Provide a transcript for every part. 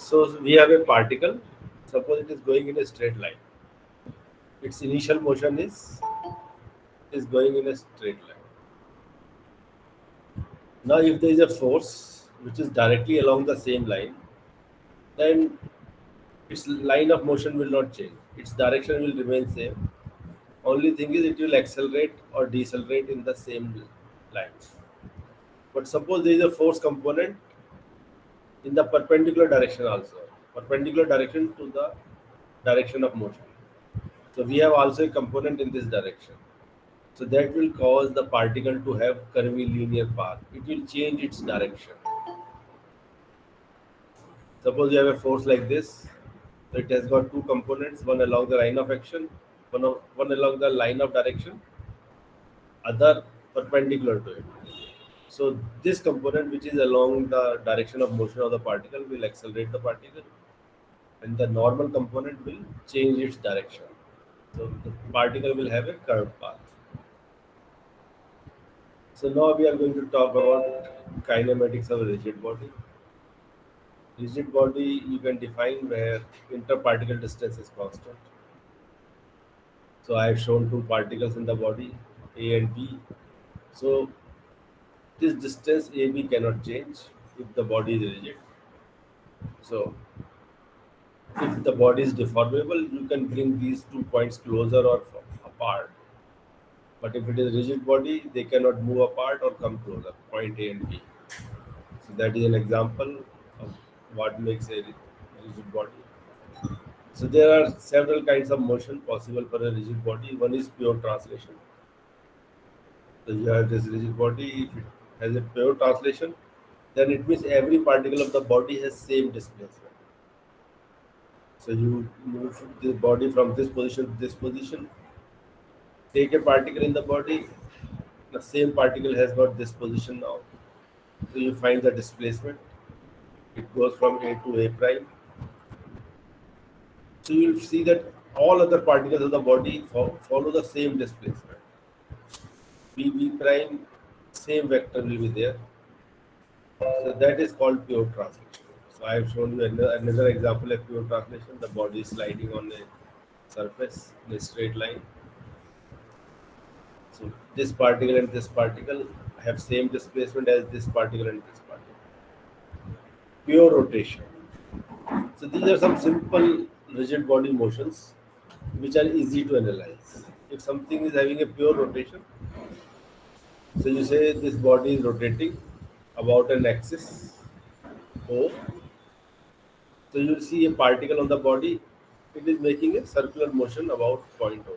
So we have a particle. Suppose it is going in a straight line. Its initial motion is going in a straight line. Now, if there is a force which is directly along the same line, then its line of motion will not change. Its direction will remain same. Only thing is it will accelerate or decelerate in the same line. But suppose there is a force component in the perpendicular direction also, perpendicular direction to the direction of motion. So we have also a component in this direction. So that will cause the particle to have curvilinear path. It will change its direction. Suppose you have a force like this. So it has got two components, one along the line of action, one along the line of direction, other perpendicular to it. So this component which is along the direction of motion of the particle will accelerate the particle, and the normal component will change its direction. So the particle will have a curved path. So now we are going to talk about kinematics of a rigid body. Rigid body you can define where interparticle distance is constant. So I have shown two particles in the body, A and B. So this distance AB cannot change if the body is rigid. So if the body is deformable, you can bring these 2 points closer or apart. But if it is rigid body, they cannot move apart or come closer, point A and B. So that is an example of what makes a rigid body. So there are several kinds of motion possible for a rigid body. One is pure translation. So you have this rigid body. If it has a pure translation, then it means every particle of the body has same displacement. So you move the body from this position to this position. Take a particle in the body. The same particle has got this position now. So you find the displacement. It goes from A to A prime. So you will see that all other particles of the body follow the same displacement. B prime, same vector will be there. So that is called pure translation. So I have shown you another example of pure translation. The body is sliding on a surface in a straight line. So this particle and this particle have same displacement as this particle and this particle. Pure rotation. So these are some simple rigid body motions which are easy to analyze. If something is having a pure rotation, so you say this body is rotating about an axis O. So you see a particle on the body, it is making a circular motion about point O.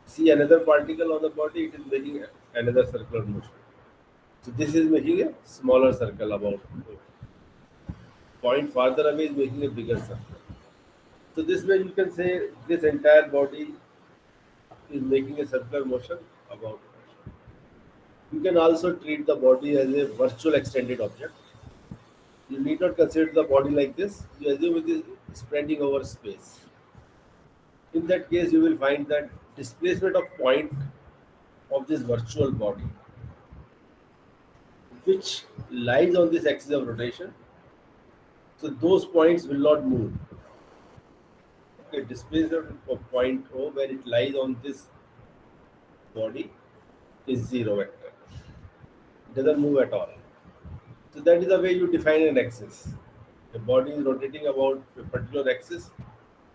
See another particle on the body, it is making another circular motion. So this is making a smaller circle about O. Point farther away is making a bigger circle. So this way you can say this entire body is making a circular motion about O. You can also treat the body as a virtual extended object. You need not consider the body like this. You assume it is spreading over space. In that case, you will find that displacement of point of this virtual body, which lies on this axis of rotation, so those points will not move. Okay, displacement of point O where it lies on this body is zero vector. It doesn't move at all. So that is the way you define an axis. The body is rotating about a particular axis,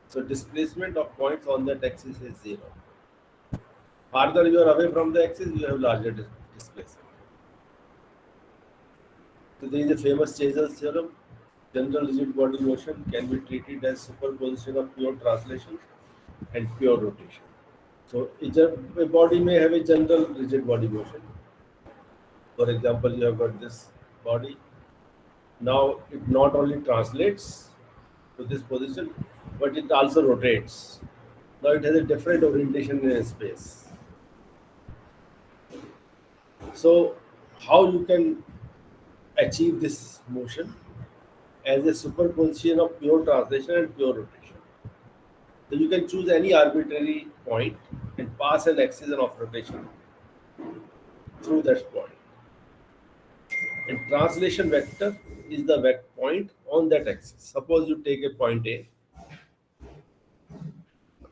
so displacement of points on that axis is zero. Farther you are away from the axis, you have larger displacement. So there is a famous Chasle's theorem. General rigid body motion can be treated as superposition of pure translation and pure rotation. So a body may have a general rigid body motion. For example, you have got this body. Now it not only translates to this position, but it also rotates. Now it has a different orientation in space. So how you can achieve this motion as a superposition of pure translation and pure rotation? So you can choose any arbitrary point and pass an axis of rotation through that point. And translation vector is the point on that axis. Suppose you take a point A,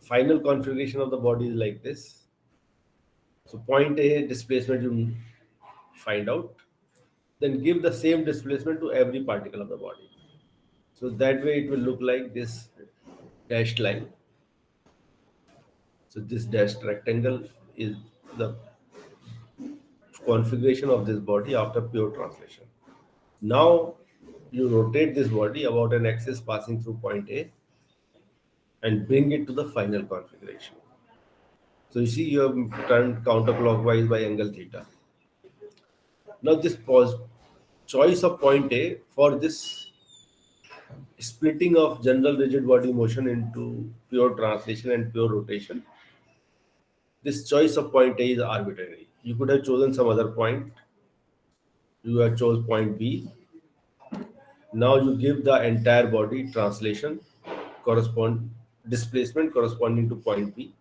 final configuration of the body is like this. So point A displacement you find out, then give the same displacement to every particle of the body. So that way it will look like this dashed line. So this dashed rectangle is the configuration of this body after pure translation. Now you rotate this body about an axis passing through point A and bring it to the final configuration. So you see you have turned counterclockwise by angle theta. Now this choice of point A for this splitting of general rigid body motion into pure translation and pure rotation, this choice of point A is arbitrary. You could have chosen some other point. You have chose point B. Now you give the entire body translation correspond displacement corresponding to point B.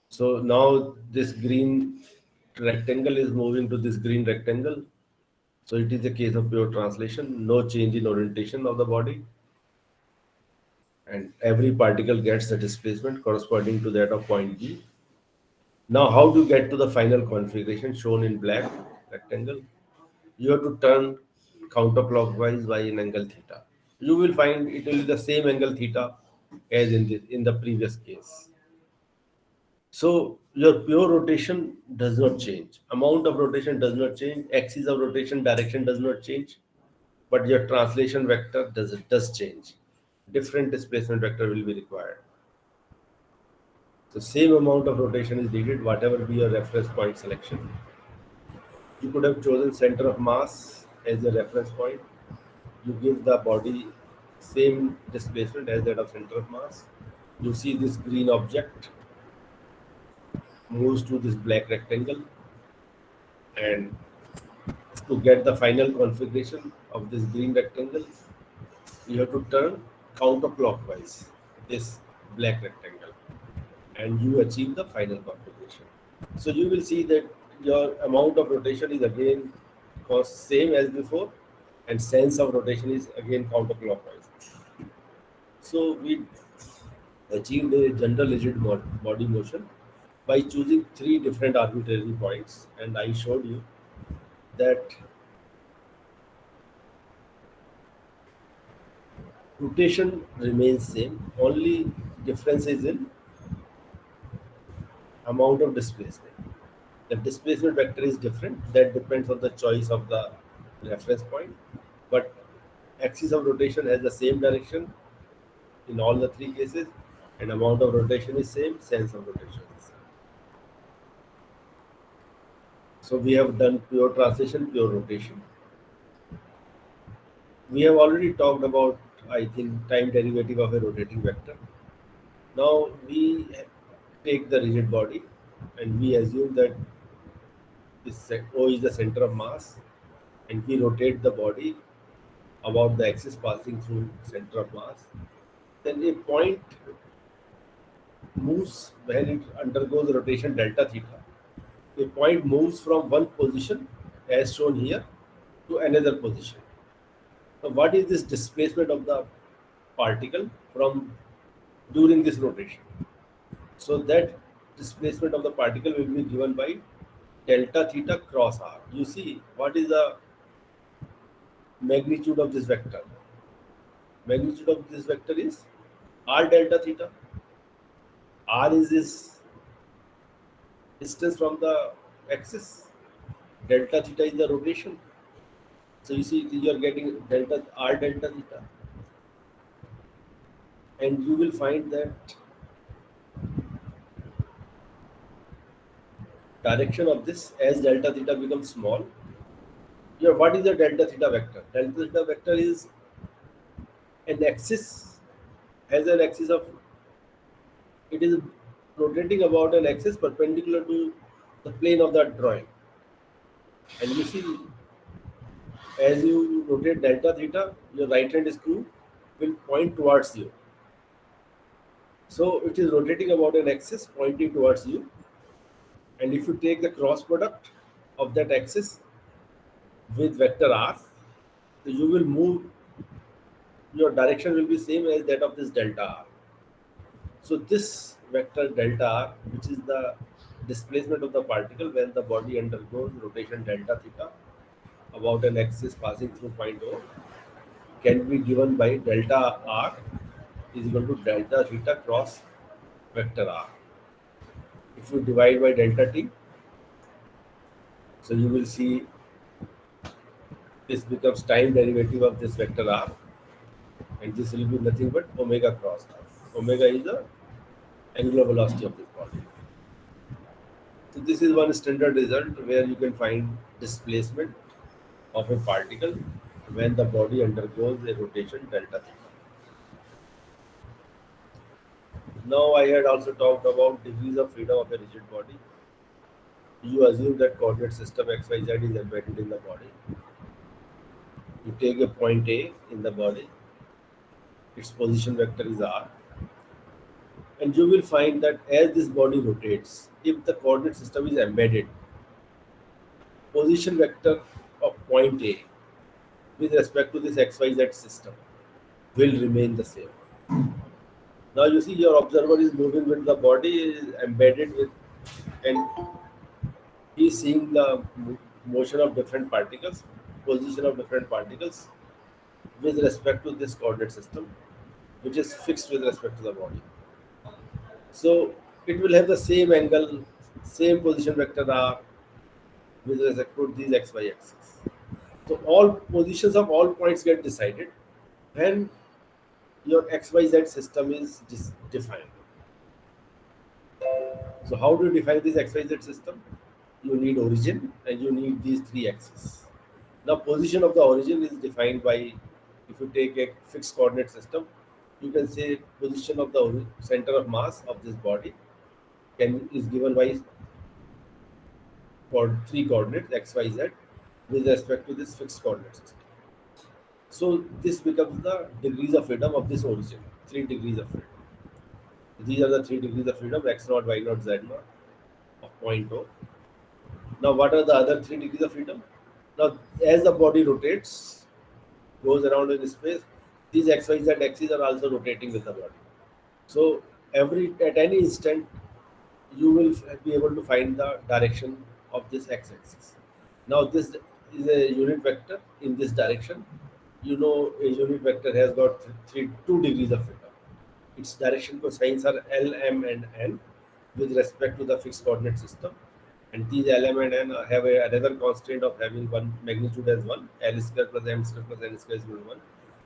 So now this green rectangle is moving to this green rectangle. So it is a case of pure translation, no change in orientation of the body, and every particle gets the displacement corresponding to that of point B. Now, how to get to the final configuration shown in black rectangle? You have to turn counterclockwise by an angle theta. You will find it will be the same angle theta as in the previous case. So your pure rotation does not change. Amount of rotation does not change. Axis of rotation direction does not change. But your translation vector does change. Different displacement vector will be required. So same amount of rotation is needed, whatever be your reference point selection. You could have chosen center of mass as a reference point. You give the body same displacement as that of center of mass. You see this green object moves to this black rectangle, and to get the final configuration of this green rectangle, you have to turn counterclockwise this black rectangle, and you achieve the final configuration. So you will see that your amount of rotation is again same as before, and sense of rotation is again counterclockwise. So we achieved a general rigid body motion by choosing three different arbitrary points, and I showed you that rotation remains same. Only difference is in amount of displacement. The displacement vector is different. That depends on the choice of the reference point. But axis of rotation has the same direction in all the three cases, and amount of rotation is same, sense of rotation is same. So we have done pure translation, pure rotation. We have already talked about, I think, time derivative of a rotating vector. Now we take the rigid body and we assume that this O is the center of mass, and we rotate the body about the axis passing through center of mass. Then a point moves when it undergoes rotation delta theta. A point moves from one position, as shown here, to another position. Now, what is this displacement of the particle from during this rotation? So that displacement of the particle will be given by delta theta cross r. You see what is the magnitude of this vector? Magnitude of this vector is r delta theta. R is this distance from the axis. Delta theta is the rotation. So you see you are getting delta r delta theta, and you will find that direction of this as delta theta becomes small. Here, what is the delta theta vector? Delta theta vector is an axis, has an axis of, it is rotating about an axis perpendicular to the plane of that drawing. And you see, as you rotate delta theta, your right hand screw will point towards you. So it is rotating about an axis pointing towards you. And if you take the cross product of that axis, with vector r, so you will move, your direction will be same as that of this delta r. So this vector delta r, which is the displacement of the particle when the body undergoes rotation delta theta about an axis passing through point O, can be given by delta r is equal to delta theta cross vector r. If you divide by delta t, so you will see this becomes time derivative of this vector r, and this will be nothing but omega cross r. Omega is the angular velocity of this body. So this is one standard result where you can find displacement of a particle when the body undergoes a rotation delta theta. Now I had also talked about degrees of freedom of a rigid body. You assume that coordinate system xyz is embedded in the body. You take a point A in the body, its position vector is r, and you will find that as this body rotates, if the coordinate system is embedded, position vector of point A with respect to this xyz system will remain the same. Now you see your observer is moving with the body is embedded with, and he is seeing the motion of different particles, position of different particles with respect to this coordinate system, which is fixed with respect to the body. So it will have the same angle, same position vector r with respect to these xy axis. So all positions of all points get decided when your xyz system is defined. So how do you define this xyz system? You need origin and you need these three axes. Now position of the origin is defined by, if you take a fixed coordinate system, you can say position of the center of mass of this body can is given by three coordinates x, y, z with respect to this fixed coordinate system. So this becomes the degrees of freedom of this origin, 3 degrees of freedom. These are the 3 degrees of freedom, x naught, y naught, z naught of point O. Now what are the other 3 degrees of freedom? Now as the body rotates, goes around in space, these x, y, z axes are also rotating with the body. So at any instant, you will be able to find the direction of this x-axis. Now this is a unit vector in this direction. You know a unit vector has got 2 degrees of freedom. Its direction cosines are L, M, and N with respect to the fixed coordinate system. And these L, M, and N have another constraint of having one magnitude as 1, L square plus M square plus N square is equal to 1.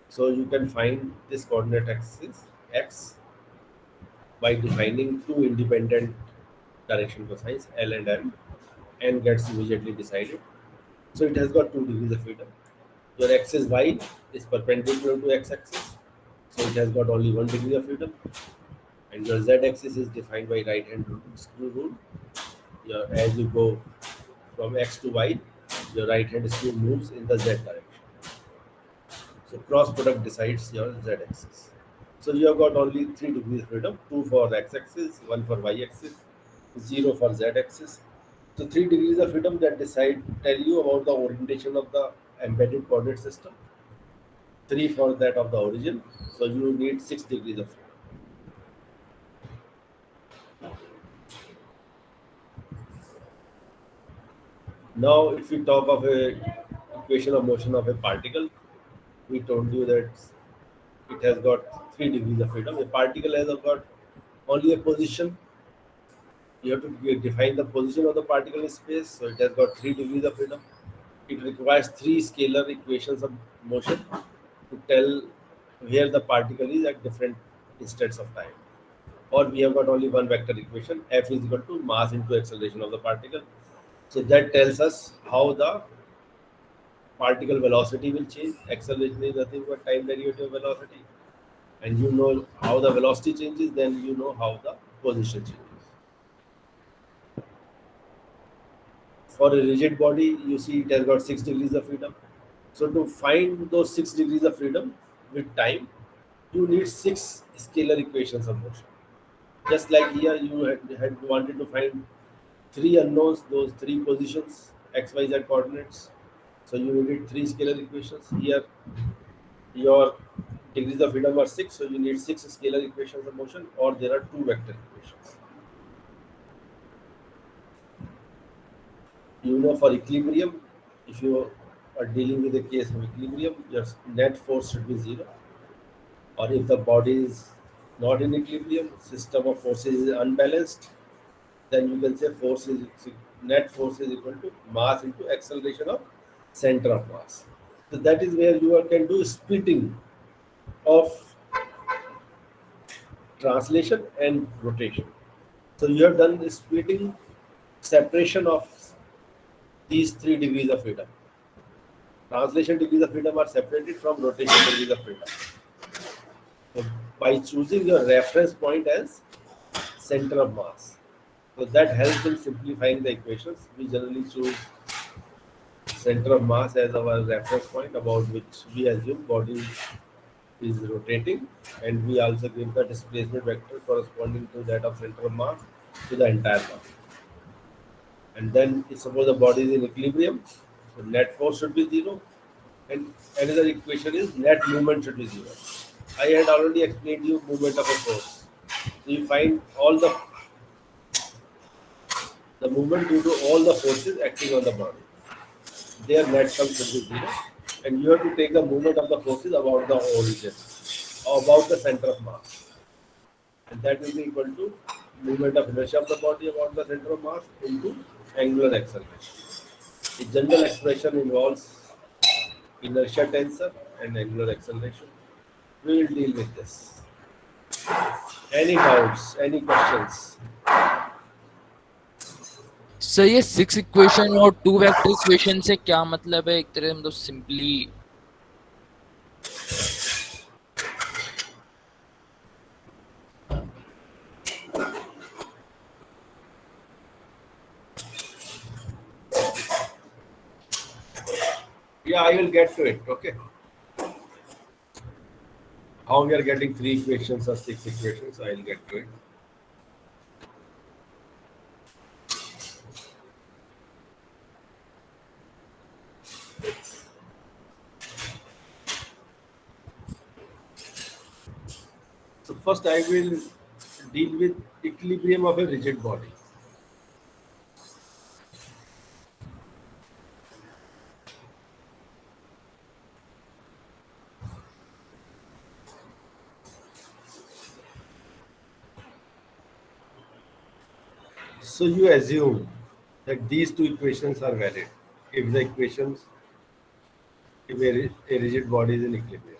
So you can find this coordinate axis x by defining two independent direction cosines L and M. N gets immediately decided. So it has got 2 degrees of freedom. Your axis y is perpendicular to x-axis, so it has got only 1 degree of freedom. And your z-axis is defined by right-hand screw rule. As you go from x to y, your right-hand screw moves in the z direction. So cross product decides your z-axis. So you have got only 3 degrees of freedom: 2 for x-axis, 1 for y-axis, 0 for z-axis. So 3 degrees of freedom that tell you about the orientation of the embedded coordinate system. 3 for that of the origin. So you need 6 degrees of freedom. Now, if we talk of a equation of motion of a particle, we told you that it has got 3 degrees of freedom. A particle has got only a position. You have to define the position of the particle in space. So it has got 3 degrees of freedom. It requires three scalar equations of motion to tell where the particle is at different instants of time. Or we have got only one vector equation, F is equal to mass into acceleration of the particle. So that tells us how the particle velocity will change. Acceleration is nothing but time derivative of velocity. And you know how the velocity changes, then you know how the position changes. For a rigid body, you see it has got 6 degrees of freedom. So to find those 6 degrees of freedom with time, you need six scalar equations of motion. Just like here, you had wanted to find three unknowns, those three positions, x, y, z coordinates. So you need three scalar equations. Here your degrees of freedom are six, so you need six scalar equations of motion, or there are two vector equations. You know, for equilibrium, if you are dealing with a case of equilibrium, your net force should be zero. Or if the body is not in equilibrium, system of forces is unbalanced, then you can say net force is equal to mass into acceleration of center of mass. So that is where you can do splitting of translation and rotation. So you have done the splitting, separation of these three degrees of freedom. Translation degrees of freedom are separated from rotation degrees of freedom. So by choosing your reference point as center of mass, so that helps in simplifying the equations. We generally choose center of mass as our reference point about which we assume body is rotating, and we also give the displacement vector corresponding to that of center of mass to the entire body. And then if suppose the body is in equilibrium, so net force should be zero, and another equation is net movement should be zero. I had already explained you movement of a force. So you find all the movement due to all the forces acting on the body. Their net sum should be zero, and you have to take the movement of the forces about the origin, or about the center of mass, and that will be equal to movement of inertia of the body about the center of mass into angular acceleration. The general expression involves inertia tensor and angular acceleration. We will deal with this. Any doubts? Any questions? Sir ये six equation और to vector equation से क्या मतलब है? एक तरह मतलब simply Yeah, I will get to it. Okay. How we are getting three equations or six equations? I will get to it. So first, I will deal with equilibrium of a rigid body. So you assume that these two equations are valid if the equations if a rigid body is in equilibrium.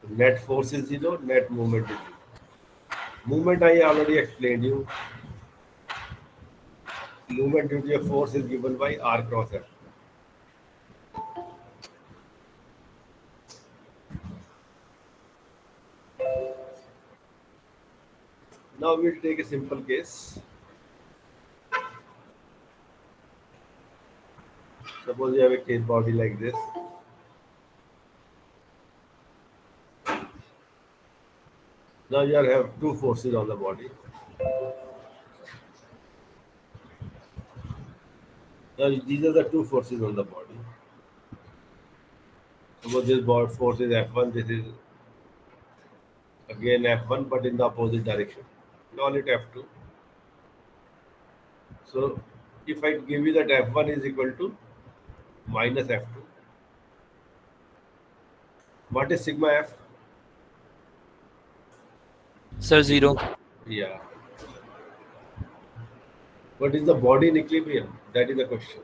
Net force is zero, net movement is zero. Movement I already explained you. Movement due to a force is given by R cross F. Now we'll take a simple case. Suppose you have a case body like this. Now you have two forces on the body. Now these are the two forces on the body. Suppose this force is F1, this is again F1 but in the opposite direction. Call it F2. So if I give you that F1 is equal to minus F2, what is sigma F? Sir zero. Yeah. What is the body in equilibrium? That is the question.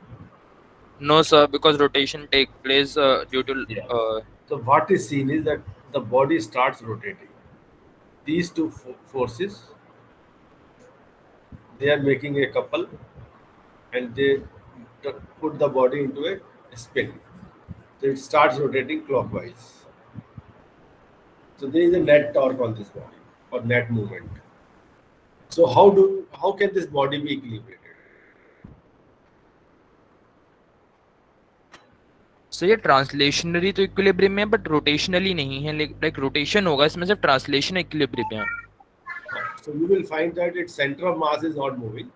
No sir, because rotation take place due to Yeah. So what is seen is that the body starts rotating. These two forces, they are making a couple, and they put the body into a spin. So it starts rotating clockwise. So there is a net torque on this body or net movement. So how can this body be equilibrated? Sir ये ट्रांसलेशनली तो equilibrium में, but रोटेशनली नहीं है. Like rotation होगा इसमें, सिर्फ translation equilibrium है. So you will find that its center of mass is not moving,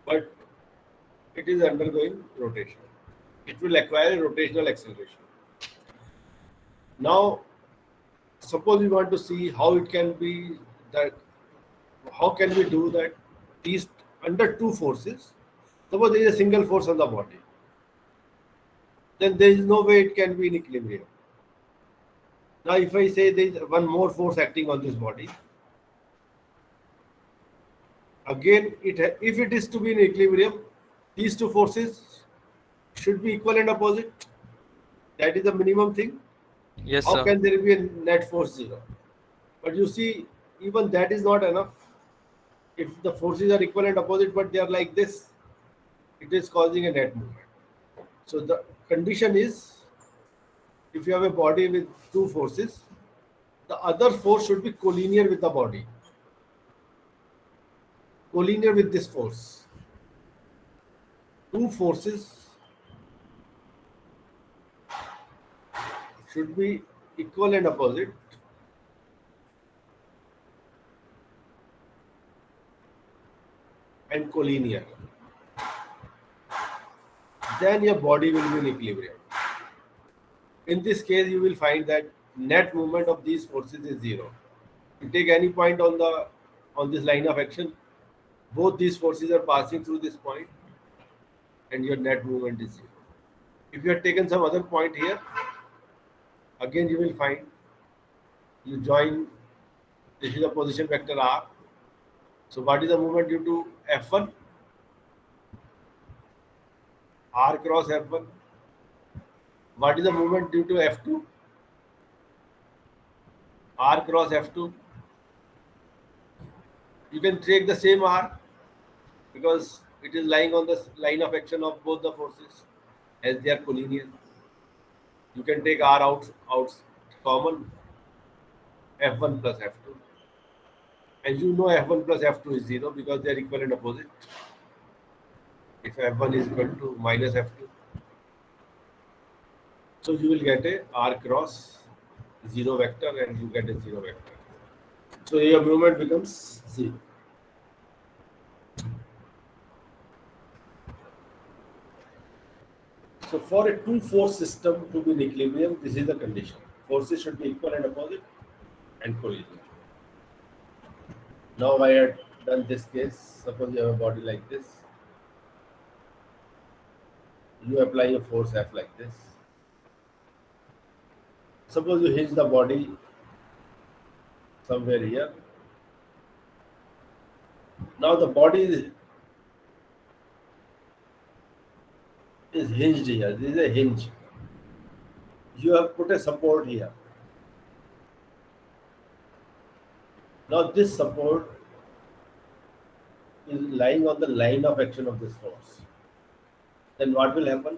but it is undergoing rotation. It will acquire a rotational acceleration. Now, suppose we want to see how it can be that, how can we do that these under two forces. Suppose there is a single force on the body, then there is no way it can be in equilibrium. Now, if I say there is one more force acting on this body, again, if it is to be in equilibrium, these two forces should be equal and opposite. That is the minimum thing. Yes, How sir. can there be a net force zero? But you see, even that is not enough. If the forces are equal and opposite, but they are like this, it is causing a net movement. So the condition is, if you have a body with two forces, the other force should be collinear with the body, collinear with this force. Two forces should be equal and opposite, and collinear. Then your body will be in equilibrium. In this case, you will find that net movement of these forces is zero. You take any point on this line of action, both these forces are passing through this point, and your net movement is zero. If you have taken some other point here, again you will find, you join, this is a position vector r. So what is the movement due to F1? R cross F1. What is the movement due to F2? R cross F2. You can take the same R because it is lying on the line of action of both the forces as they are collinear. You can take R out common, F1 plus F2. And you know F1 plus F2 is 0 because they are equal and opposite. If F1 is equal to minus F2, so you will get a R cross 0 vector and you get a 0 vector. So your movement becomes 0. So for a two-force system to be in equilibrium, this is the condition. Forces should be equal and opposite and collinear. Now I had done this case. Suppose you have a body like this. You apply a force F like this. Suppose you hinge the body somewhere here. Now the body is hinged here. This is a hinge. You have put a support here. Now this support is lying on the line of action of this force. Then what will happen?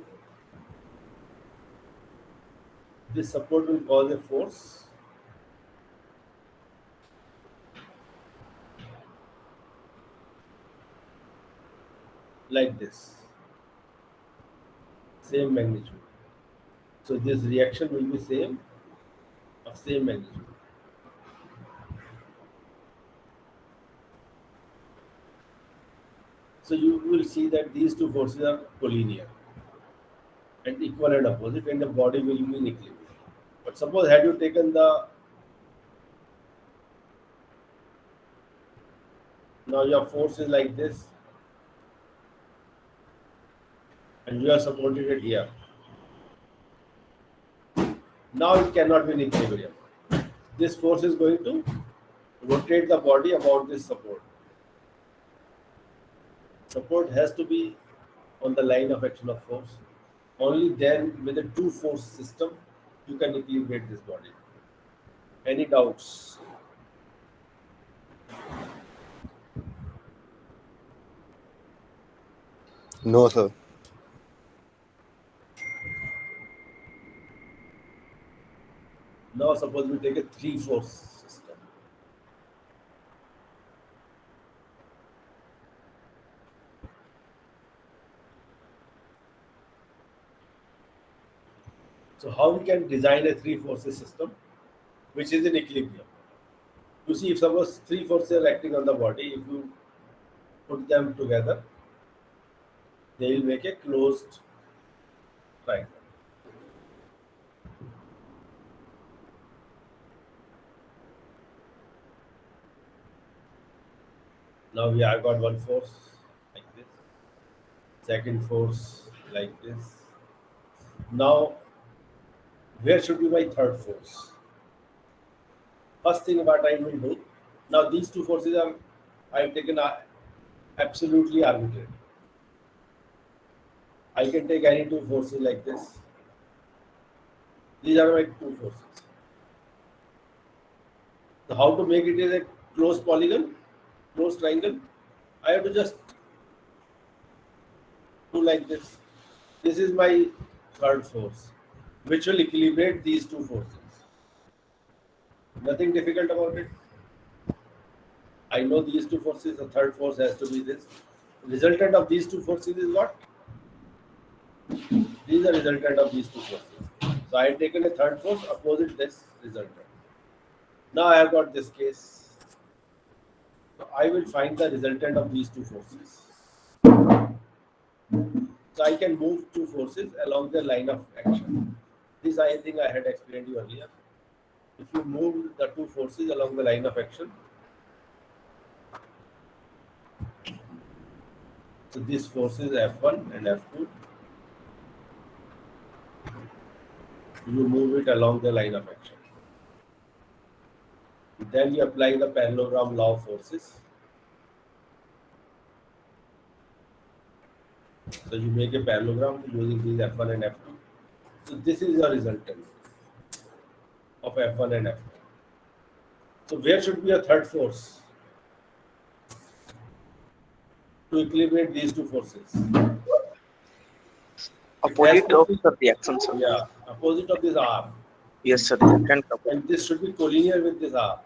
This support will cause a force like this, same magnitude. So this reaction will be same, of same magnitude. So you will see that these two forces are collinear and equal and opposite, and the body will be in equilibrium. But suppose had you taken the, now your force is like this, and you are supported it here. Now it cannot be in equilibrium. This force is going to rotate the body about this support. Support has to be on the line of action of force. Only then, with a two-force system, you can equilibrate this body. Any doubts? No, sir. Now, suppose we take a three-force system. So, how we can design a three-forces system which is in equilibrium? You see, if suppose three forces are acting on the body, if you put them together, they will make a closed triangle. Now we have got one force like this, second force like this. Now, where should be my third force? First thing what I will do, now these two forces are I have taken absolutely arbitrary. I can take any two forces like this. These are my two forces. So how to make it as a closed polygon, closed triangle? I have to just do like this. This is my third force, which will equilibrate these two forces. Nothing difficult about it. I know these two forces, the third force has to be this. Resultant of these two forces is what? These are resultant of these two forces. So I have taken a third force opposite this resultant. Now I have got this case. So I will find the resultant of these two forces. So I can move two forces along the line of action. This I think I had explained you earlier. If you move the two forces along the line of action, so these forces F1 and F2, you move it along the line of action. Then you apply the parallelogram law of forces. So you make a parallelogram using these F1 and F2. So this is the resultant of F1 and F2. So where should be a third force to equilibrate these two forces? It has Opposite to of be, the reaction, sir. yeah, opposite of this R. Yes, sir. Resultant opposite. And this should be collinear with this R.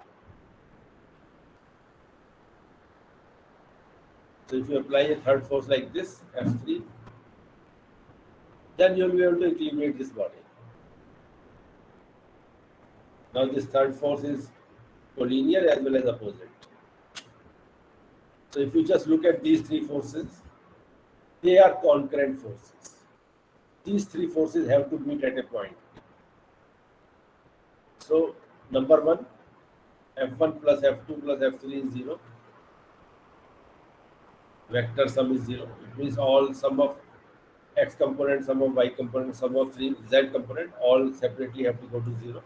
So if you apply a third force like this, F3, then you will be able to equilibrate this body. Now this third force is collinear as well as opposite. So if you just look at these three forces, they are concurrent forces. These three forces have to meet at a point. So number one, F1 plus F2 plus F3 is 0. Vector sum is 0. It means all sum of x component, sum of y component, sum of three z component, all separately have to go to 0.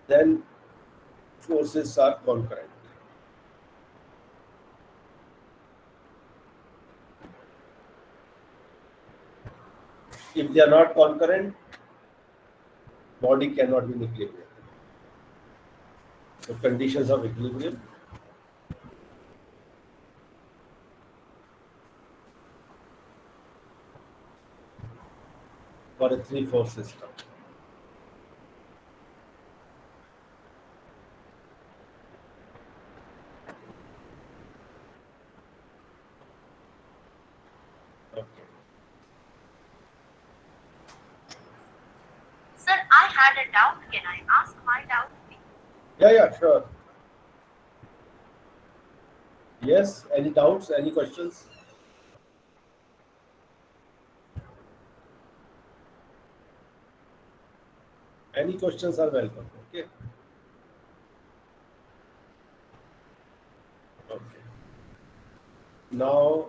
Then forces are concurrent. If they are not concurrent, body cannot be in equilibrium. So conditions of equilibrium. For a three-force system. Okay. Sir, I had a doubt. Can I ask my doubt, please? Yeah, sure. Yes, any doubts, any questions? Any questions are welcome. Okay. Okay. Now,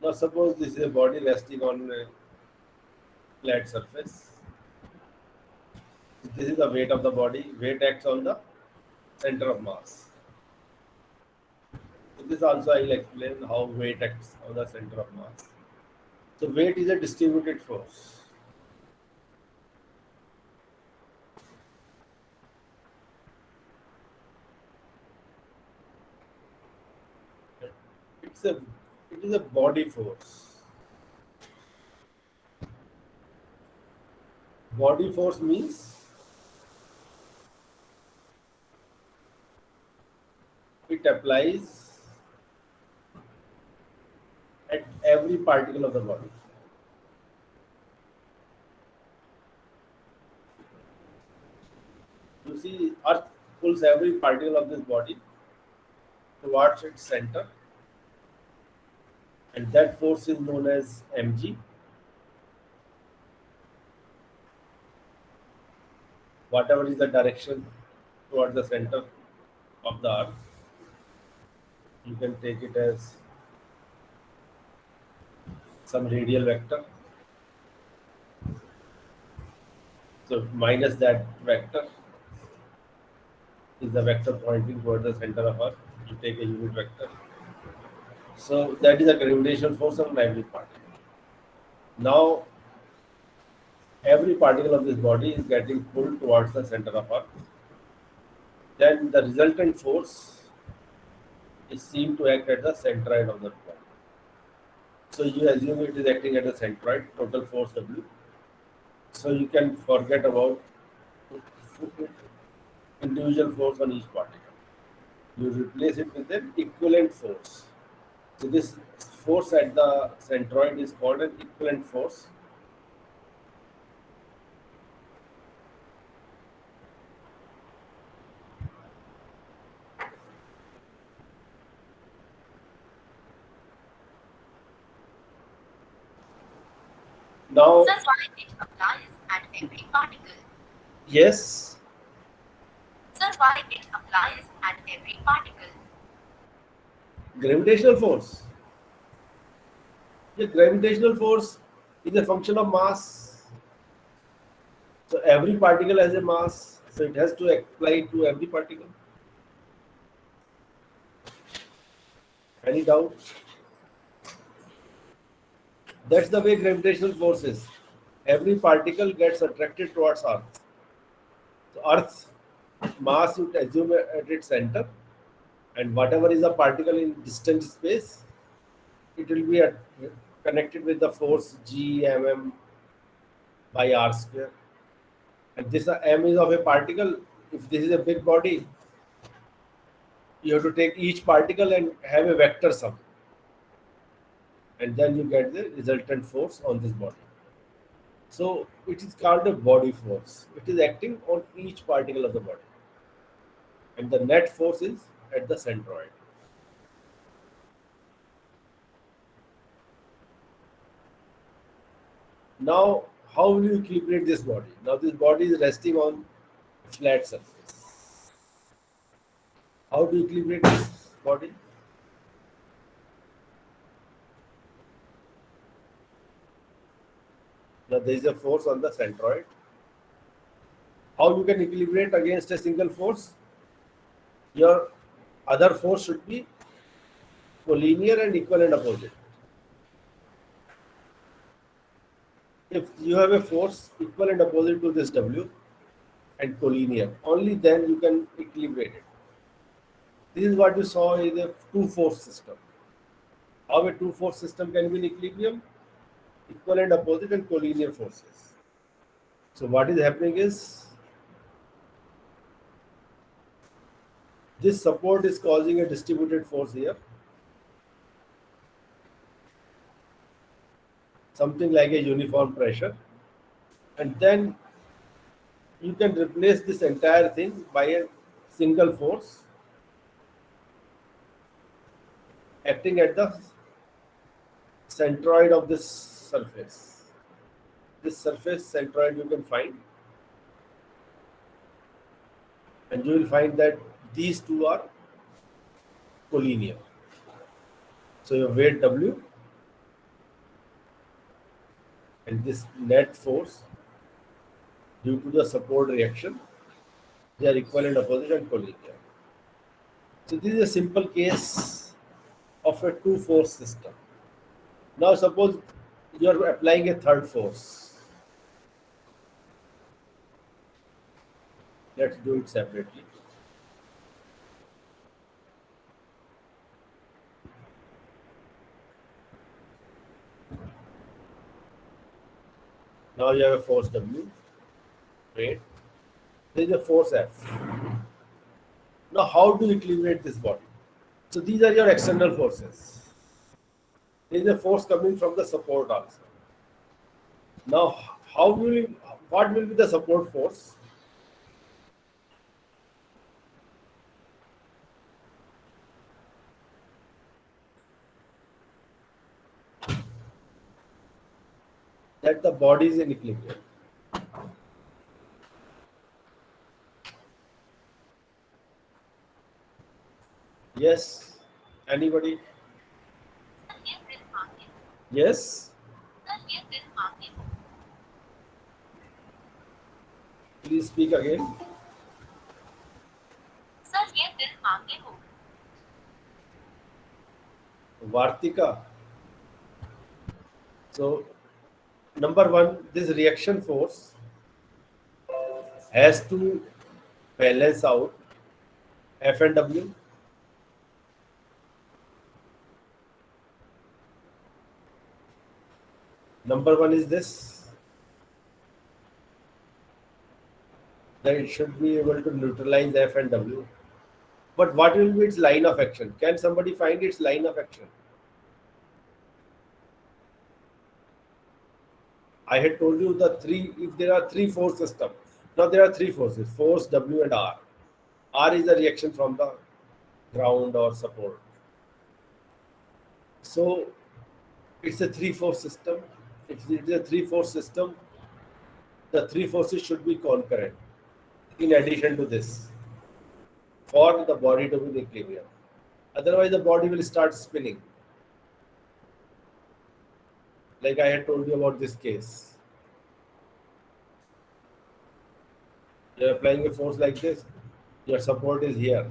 now suppose this is a body resting on a flat surface. This is the weight of the body. Weight acts on the center of mass. So this also I will explain how weight acts on the center of mass. So weight is a distributed force. It's a it is a body force. Body force means it applies at every particle of the body. you see, Earth pulls every particle of this body towards its center, and that force is known as mg. Whatever is the direction towards the center of the Earth, you can take it as some radial vector. So minus that vector is the vector pointing towards the center of Earth. You take a unit vector. So that is a gravitational force on every particle. Now every particle of this body is getting pulled towards the center of Earth. Then the resultant force is seen to act at the centroid of the body. So you assume it is acting at the centroid, total force W. So you can forget about individual force on each particle. You replace it with an equivalent force. So this force at the centroid is called an equivalent force. Now, Sir, why it applies at every particle? yes, Sir, why it applies at every particle? gravitational force. The gravitational force is a function of mass. So every particle has a mass, so it has to apply to every particle. Any doubt? That's the way gravitational force is. Every particle gets attracted towards Earth. So Earth's mass you assume at its center, and whatever is a particle in distant space, it will be connected with the force G by r square. And this m is of a particle. If this is a big body, you have to take each particle and have a vector sum, and then you get the resultant force on this body. So it is called a body force. It is acting on each particle of the body, and the net force is at the centroid. Now, how will you equilibrate this body? Now, this body is resting on a flat surface. How do you equilibrate this body? Now, there is a force on the centroid. How you can equilibrate against a single force? Your other force should be collinear and equal and opposite. If you have a force equal and opposite to this W and collinear, only then you can equilibrate it. This is what you saw in a two-force system. How a two-force system can be in equilibrium? Equal and opposite and collinear forces. So what is happening is, this support is causing a distributed force here. Something like a uniform pressure. And then you can replace this entire thing by a single force acting at the centroid of this surface. This surface centroid you can find, and you will find that these two are collinear. So your weight W and this net force due to the support reaction, they are equal and opposite and collinear. So this is a simple case of a two-force system. Now suppose you are applying a third force. Let's do it separately. Now you have a force W. Great. There is a force F. Now how do you equilibrate this body? So these are your external forces. There is a force coming from the support also. Now what will be the support force? that the body is in equilibrium. Yes? Anybody? ये दिल मांगे, Yes? ये दिल मांगे, Please speak again. Sir ये दिल मांगे हो, Vartika. So, number one, this reaction force has to balance out F and W. Number one is this, that it should be able to neutralize F and W. But what will be its line of action? Can somebody find its line of action? I had told you the three, if there are three force systems. Now there are three forces, force, W and R. R is a reaction from the ground or support. So it's a three force system. If it is a three force system, the three forces should be concurrent in addition to this for the body to be in equilibrium. Otherwise, the body will start spinning. Like I had told you about this case. You are applying a force like this, your support is here.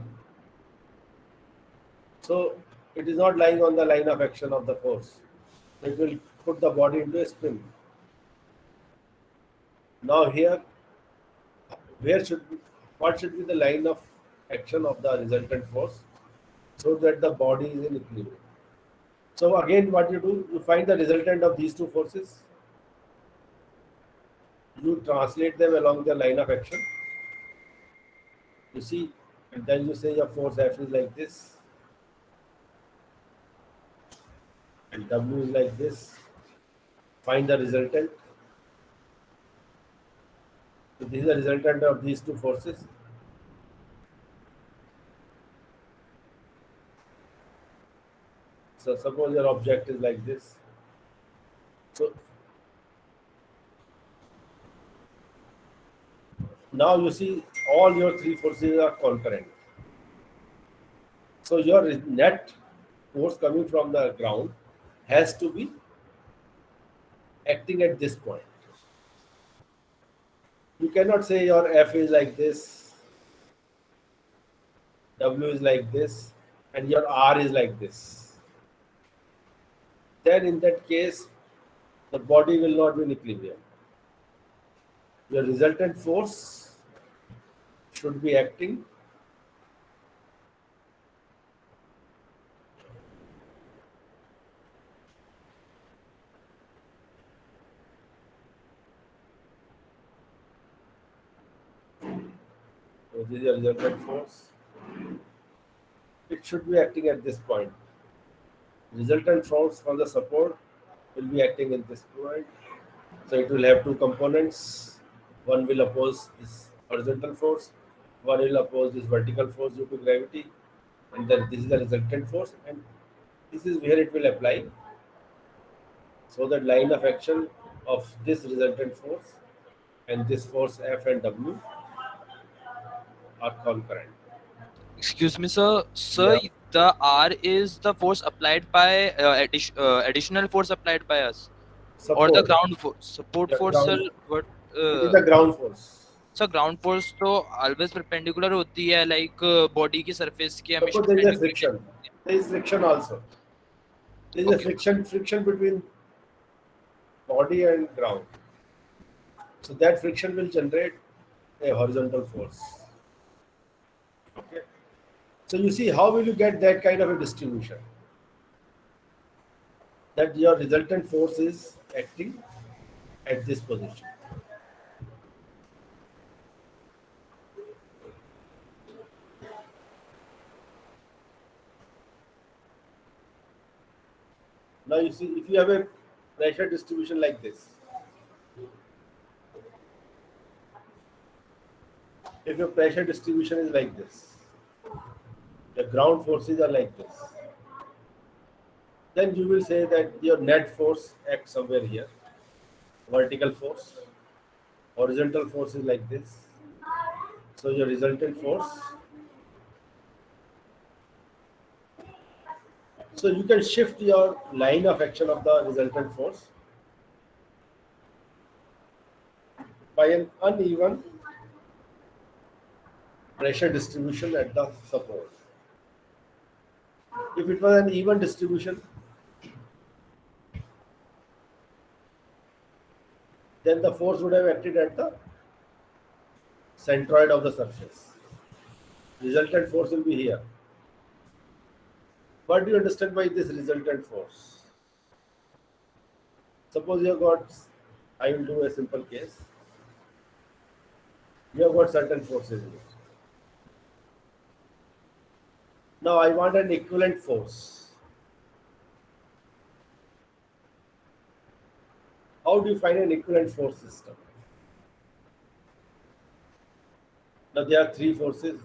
So it is not lying on the line of action of the force. It will put the body into a spin. Now here, where should be, what should be the line of action of the resultant force so that the body is in equilibrium? So again, what you do, you find the resultant of these two forces, you translate them along the line of action. You see, and then you say your force F is like this, and W is like this. Find the resultant. So this is the resultant of these two forces. So suppose your object is like this. So now you see all your three forces are concurrent. So your net force coming from the ground has to be acting at this point. You cannot say your F is like this, W is like this, and your R is like this. Then in that case, the body will not be in equilibrium. Your resultant force should be acting so this is your resultant force. It should be acting at this point. Resultant force from the support will be acting in this point. So it will have two components. One will oppose this horizontal force, one will oppose this vertical force due to gravity, and then this is the resultant force, and this is where it will apply. So that line of action of this resultant force and this force F and W are concurrent. Excuse me, sir. Sir, Yeah. the R is the force applied by additional force applied by us, or the Support. ground force, support Yeah, force, sir. ground. What? It is the ground force. Sir ground force तो always perpendicular होती है, like body की surface के हमेशा Suppose there is a perpendicular friction. There is friction also. There is a Okay. friction between body and ground. So that friction will generate a horizontal force. Okay. So you see, how will you get that kind of a distribution? That your resultant force is acting at this position. Now you see, if you have a pressure distribution like this, if your pressure distribution is like this, the ground forces are like this, then you will say that your net force acts somewhere here, vertical force. Horizontal force is like this. So your resultant force. So you can shift your line of action of the resultant force by an uneven pressure distribution at the support. If it was an even distribution, then the force would have acted at the centroid of the surface. Resultant force will be here. What do you understand by this resultant force? Suppose you have got, I will do a simple case. You have got certain forces in it. Now I want an equivalent force. How do you find an equivalent force system? Now there are three forces.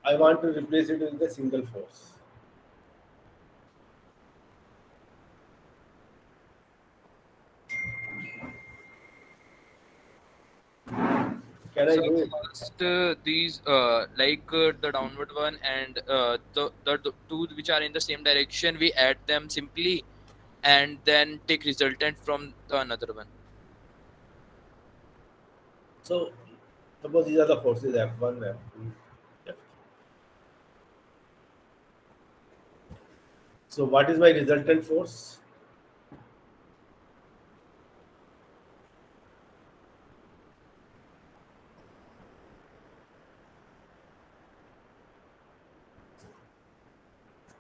I want to replace it with a single force. Can I So do it? first, these the downward one and the two which are in the same direction, we add them simply, and then take resultant from the another one. So suppose these are the forces F1, F2, F3. So what is my resultant force?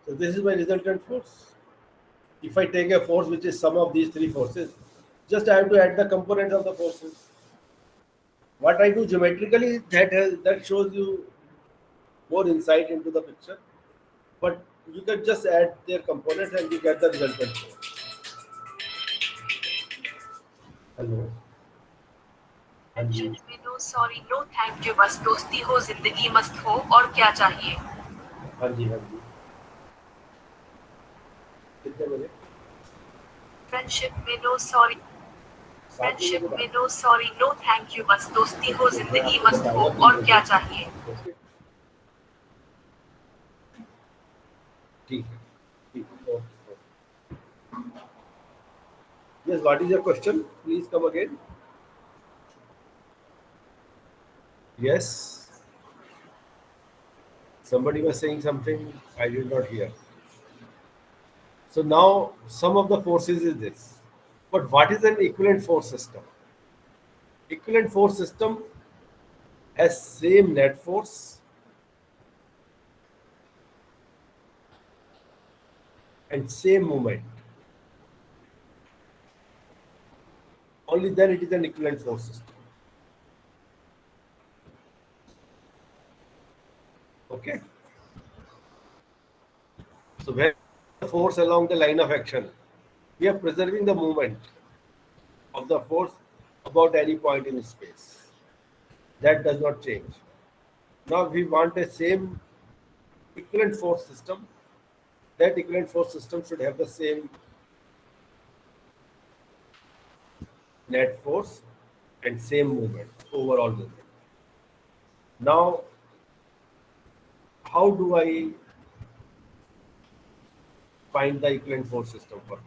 So this is my resultant force. If I take a force which is sum of these three forces, just I have to add the components of the forces. What I do geometrically, that shows you more insight into the picture. But you can just add their components and you get the resultant force. Hello. हाँ जी Mentioned में no sorry no thank you बस दोस्ती हो जिंदगी मस्त हो और क्या चाहिए हाँ जी हाँ जी कितने बजे Friendship में no sorry सात बजे Friendship के में बाद no sorry no thank you बस दोस्ती हो जिंदगी मस्त हो और क्या चाहिए ओके ठीक है ठीक है okay yes what is your question please come again yes somebody was saying something I did not hear. So now some of the forces is this. But what is an equivalent force system? Equivalent force system has same net force and same moment. Only then it is an equivalent force system. Okay. So when the force along the line of action, we are preserving the movement of the force about any point in space. That does not change. Now we want a same equivalent force system. That equivalent force system should have the same net force and same movement, overall movement. Now, how do I find the equivalent force system for this?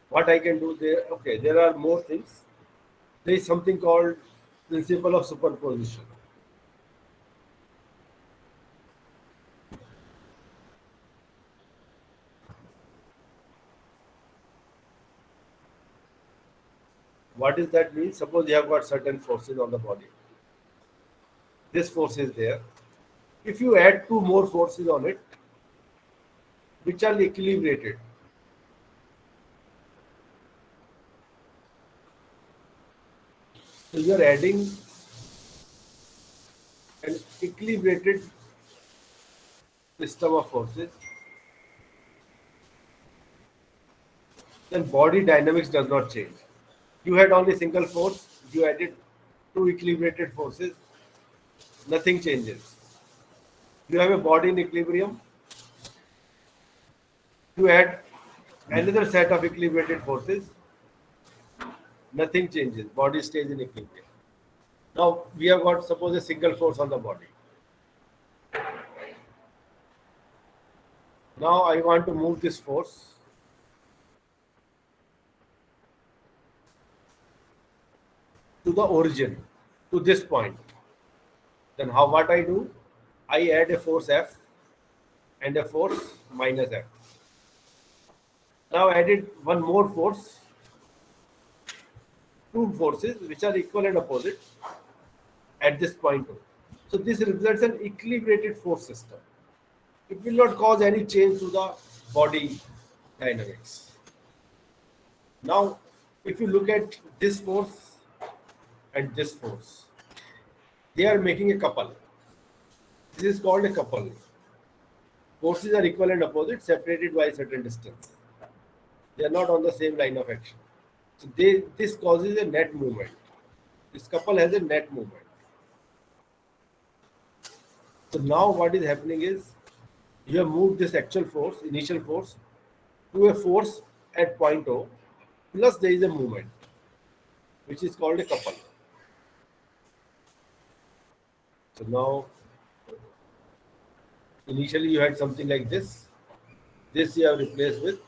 What I can do there? Okay, there are more things. There is something called principle of superposition. What does that mean? Suppose you have got certain forces on the body. This force is there. If you add two more forces on it, which are equilibrated, so you are adding an equilibrated system of forces, then body dynamics does not change. You had only single force, you added two equilibrated forces, nothing changes. You have a body in equilibrium, you add another set of equilibrated forces, Nothing changes. Body stays in equilibrium. Now we have got, suppose, a single force on the body. Now I want to move this force to the origin, to this point. Then what I do? I add a force F and a force minus F. Now added one more force, two forces which are equal and opposite at this point. So this represents an equilibrated force system. It will not cause any change to the body dynamics. Now, if you look at this force and this force, they are making a couple. This is called a couple. Forces are equal and opposite, separated by a certain distance. They are not on the same line of action. So this causes a net movement. This couple has a net movement. So now what is happening is you have moved this actual force, initial force, to a force at point O, plus there is a movement, which is called a couple. So now, initially you had something like this. This you have replaced with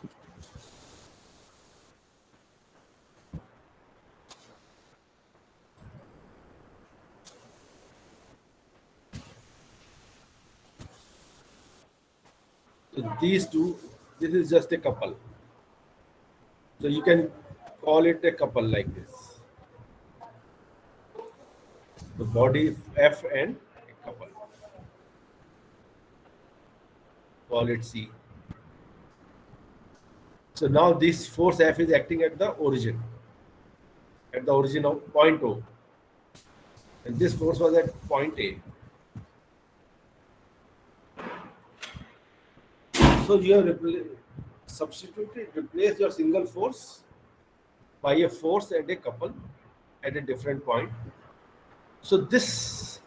so these two. This is just a couple. So you can call it a couple like this. The body F and a couple. Call it C. So now this force F is acting at the origin of point O. And this force was at point A. So you have replaced your single force by a force and a couple at a different point. So this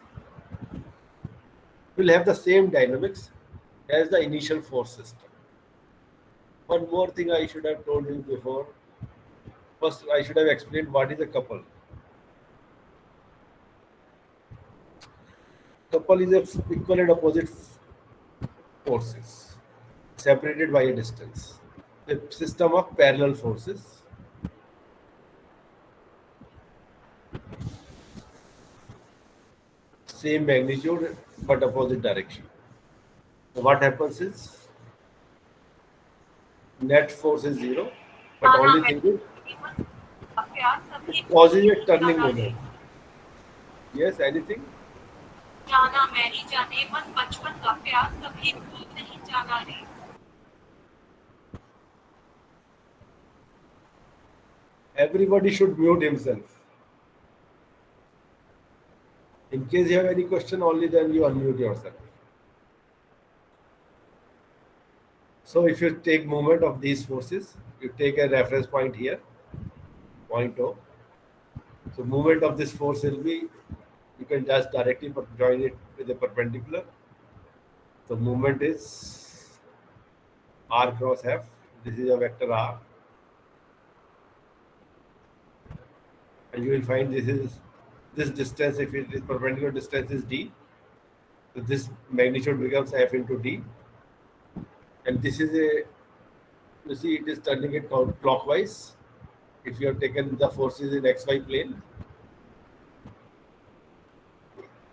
will have the same dynamics as the initial force system. One more thing I should have told you before. First, I should have explained what is a couple. Couple is a equal and opposite forces separated by a distance. A system of parallel forces. Same magnitude but opposite direction. So what happens is net force is zero, but only thing is it causes a turning moment. Yes, anything? जाना Mary जाने मन बचपन का प्यार कभी भूल नहीं जाना रे. Everybody should mute himself. In case you have any question, only then you unmute yourself. So if you take moment of these forces, you take a reference point here, point O. So moment of this force will be, you can just directly join it with a perpendicular. So moment is R cross F. This is a vector R. And you will find this distance, if it is perpendicular distance is D. So this magnitude becomes F into D. And this is you see it is turning it clockwise. If you have taken the forces in XY plane.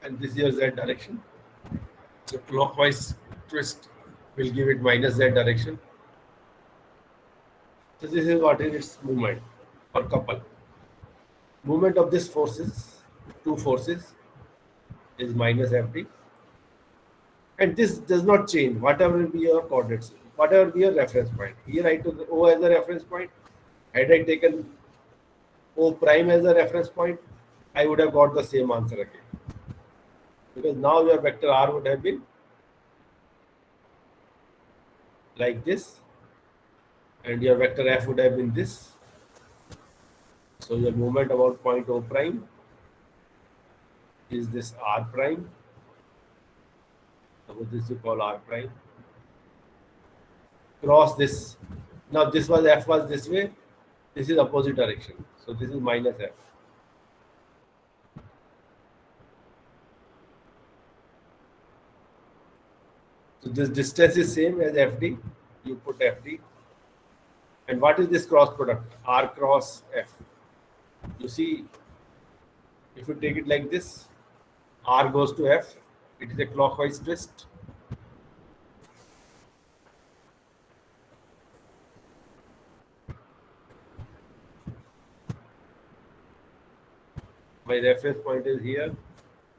And this is your Z direction. So clockwise twist will give it minus Z direction. So this is what is its movement or couple. Movement of this forces, two forces, is minus Fd. And this does not change, whatever will be your coordinates, whatever be your reference point. Here I took O as a reference point. Had I taken O prime as a reference point, I would have got the same answer again. Because now your vector R would have been like this, and your vector F would have been this. So your movement about point O prime is this R prime. So this you call R prime. Cross this. Now this was F was this way, This is opposite direction. So this is minus F. So this distance is same as FD. You put FD. And what is this cross product? R cross F. You see, if you take it like this, R goes to F. It is a clockwise twist. My reference point is here.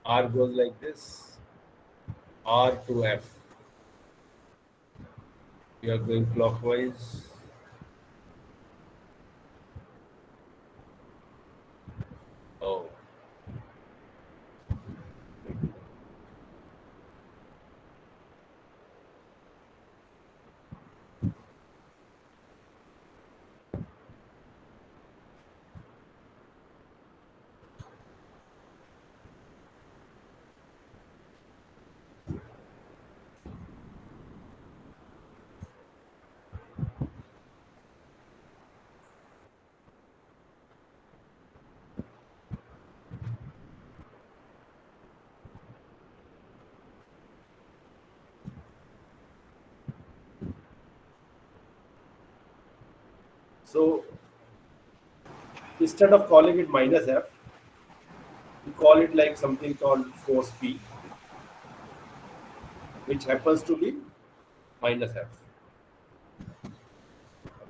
R goes like this. R to F. We are going clockwise. Oh. So instead of calling it minus F, we call it like something called force P, which happens to be minus F.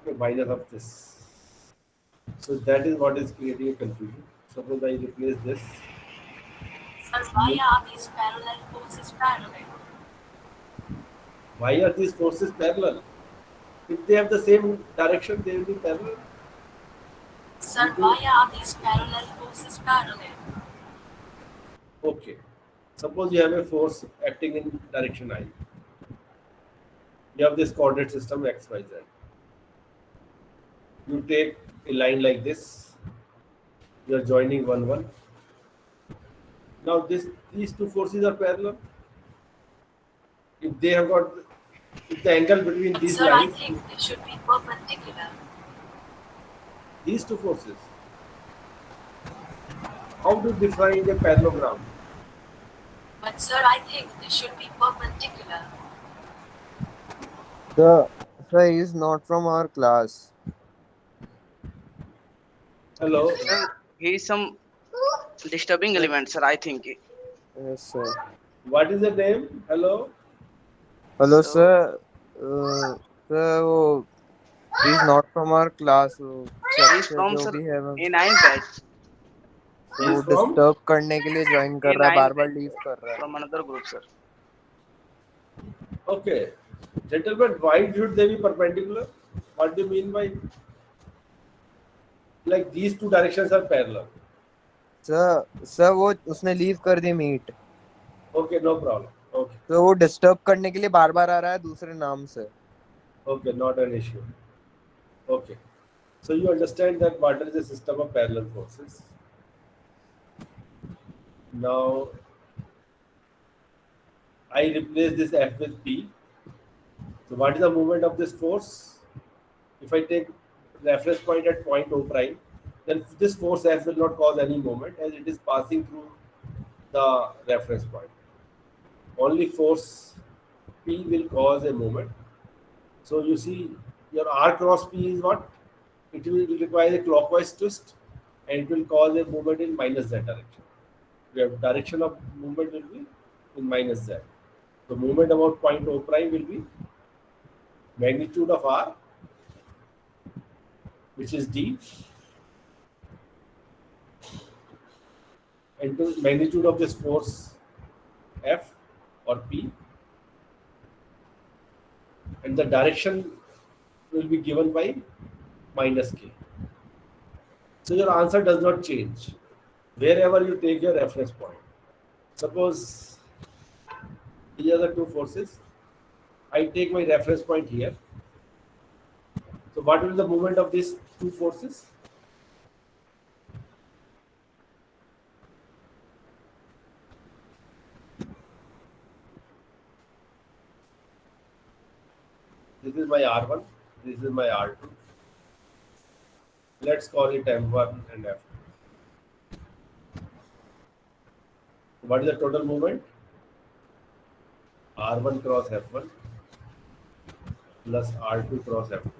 Okay, minus of this. So that is what is creating a confusion. Suppose I replace this. Sir, why are these parallel forces parallel? Why are these forces parallel? If they have the same direction, they will be parallel. Sir, why are these parallel forces parallel? Okay. Suppose you have a force acting in direction I. You have this coordinate system x, y, z. You take a line like this. You are joining one one. Now these two forces are parallel. If they have got if the angle between But these sir, I lines, think they should be perpendicular. these two forces, how do you define a parallelogram? But sir, I think they should be perpendicular. Sir, he is not from our class. Hello, Sir, he is some disturbing element, sir. I think. Yes, sir. what is the name? Hello, Hello, So sir. Sir, वो he is not from our class. वो he is structure from जो sir भी है A9 batch. तो he वो is from. Disturb करने के लिए ज्वाइन कर रहा है, A9 बार बार batch लीव कर रहा है. from another group, sir. Okay, gentlemen, why should they be perpendicular? What do you mean by like these two directions are parallel? Sir वो उसने लीव कर दी meet, Okay, no problem. Okay, तो वो disturb करने के लिए बार बार आ रहा है दूसरे नाम से. okay, not an issue. Okay, so you understand that water is a system of parallel forces. Now I replace this F with P. So what is the movement of this force? If I take reference point at point O prime, then this force F will not cause any moment as it is passing through the reference point. Only force P will cause a moment. So you see your R cross P is what? It will require a clockwise twist and it will cause a movement in minus Z direction. Your direction of movement will be in minus Z. The movement about point O prime will be magnitude of R, which is D, into magnitude of this force F or P, and the direction will be given by minus K. So your answer does not change wherever you take your reference point. Suppose these are the two forces. I take my reference point here. So what will be the movement of these two forces? This is my R1, this is my R2. Let's call it M1 and F2. What is the total movement? R1 cross F1 plus R2 cross F2.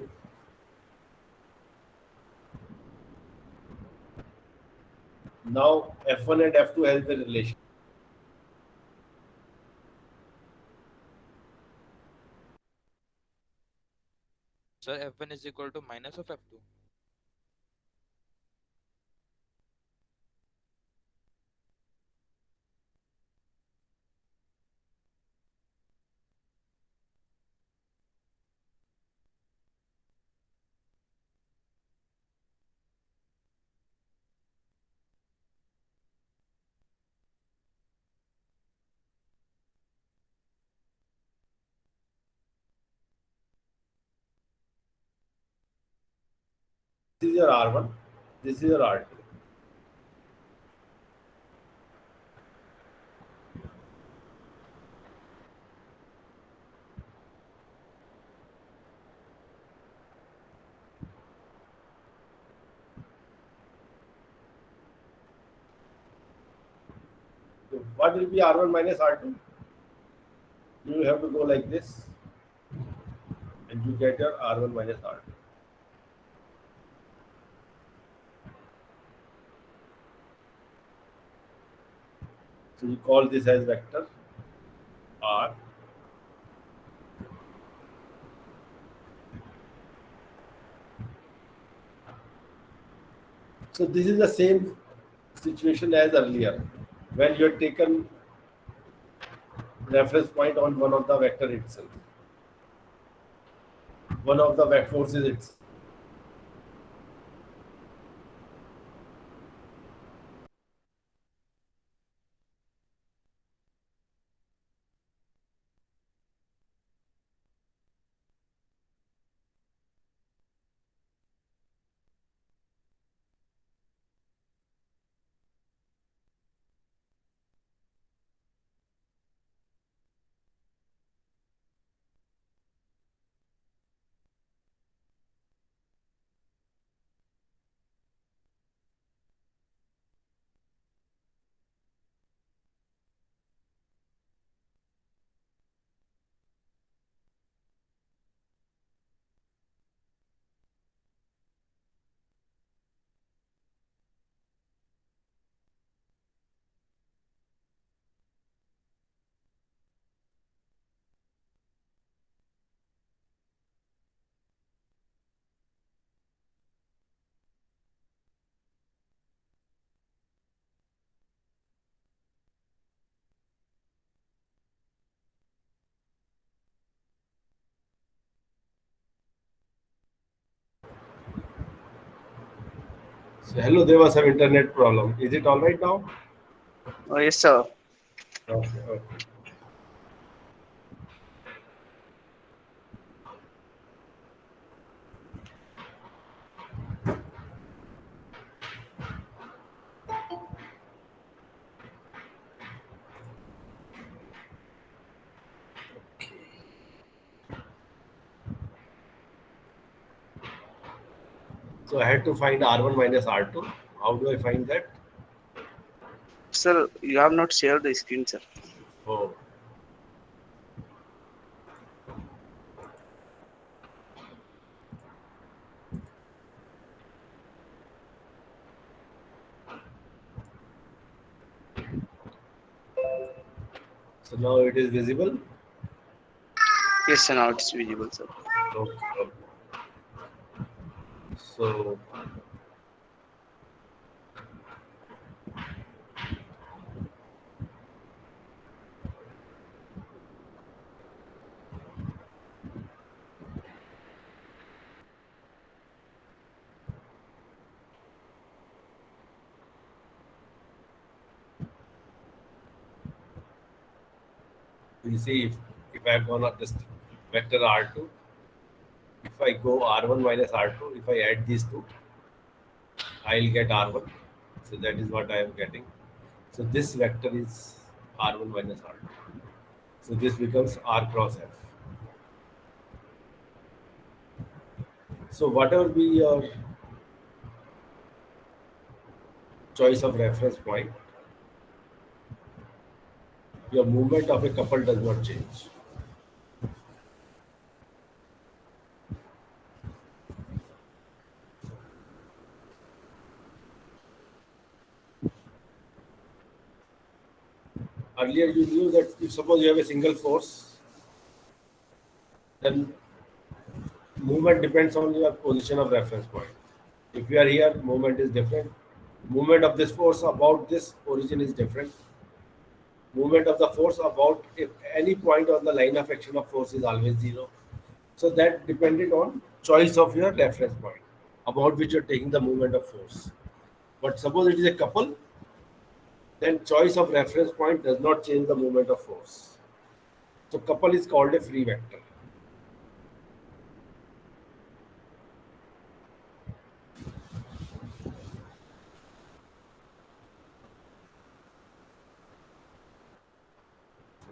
Now F1 and F2 has the relation. So F1 is equal to minus of F2. This is your R1. This is your R2. So what will be R1 minus R2? You have to go like this, and you get your R1 minus R2. So you call this as vector R. So this is the same situation as earlier, when you had taken reference point on one of the vector itself, one of the vector forces itself. So hello, there was some internet problem. Is it all right now? Oh, yes, sir. Okay, okay. So I had to find R1 minus R2. How do I find that? Sir, you have not shared the screen, sir. Oh, so now it is visible. Yes, sir, now it's visible, sir. Okay, okay. So you see, if I have gone up this vector R2, if I go R1 minus R2, if I add these two, I'll get R1. So that is what I am getting. So this vector is R1 minus R2. So this becomes R cross F. So whatever be your choice of reference point, your movement of a couple does not change. Earlier you knew that if suppose you have a single force, then movement depends on your position of reference point. If you are here, movement is different. Movement of this force about this origin is different. Movement of the force about if any point on the line of action of force is always zero. So that depended on choice of your reference point about which you're taking the movement of force. But suppose it is a couple, then choice of reference point does not change the movement of force. So couple is called a free vector.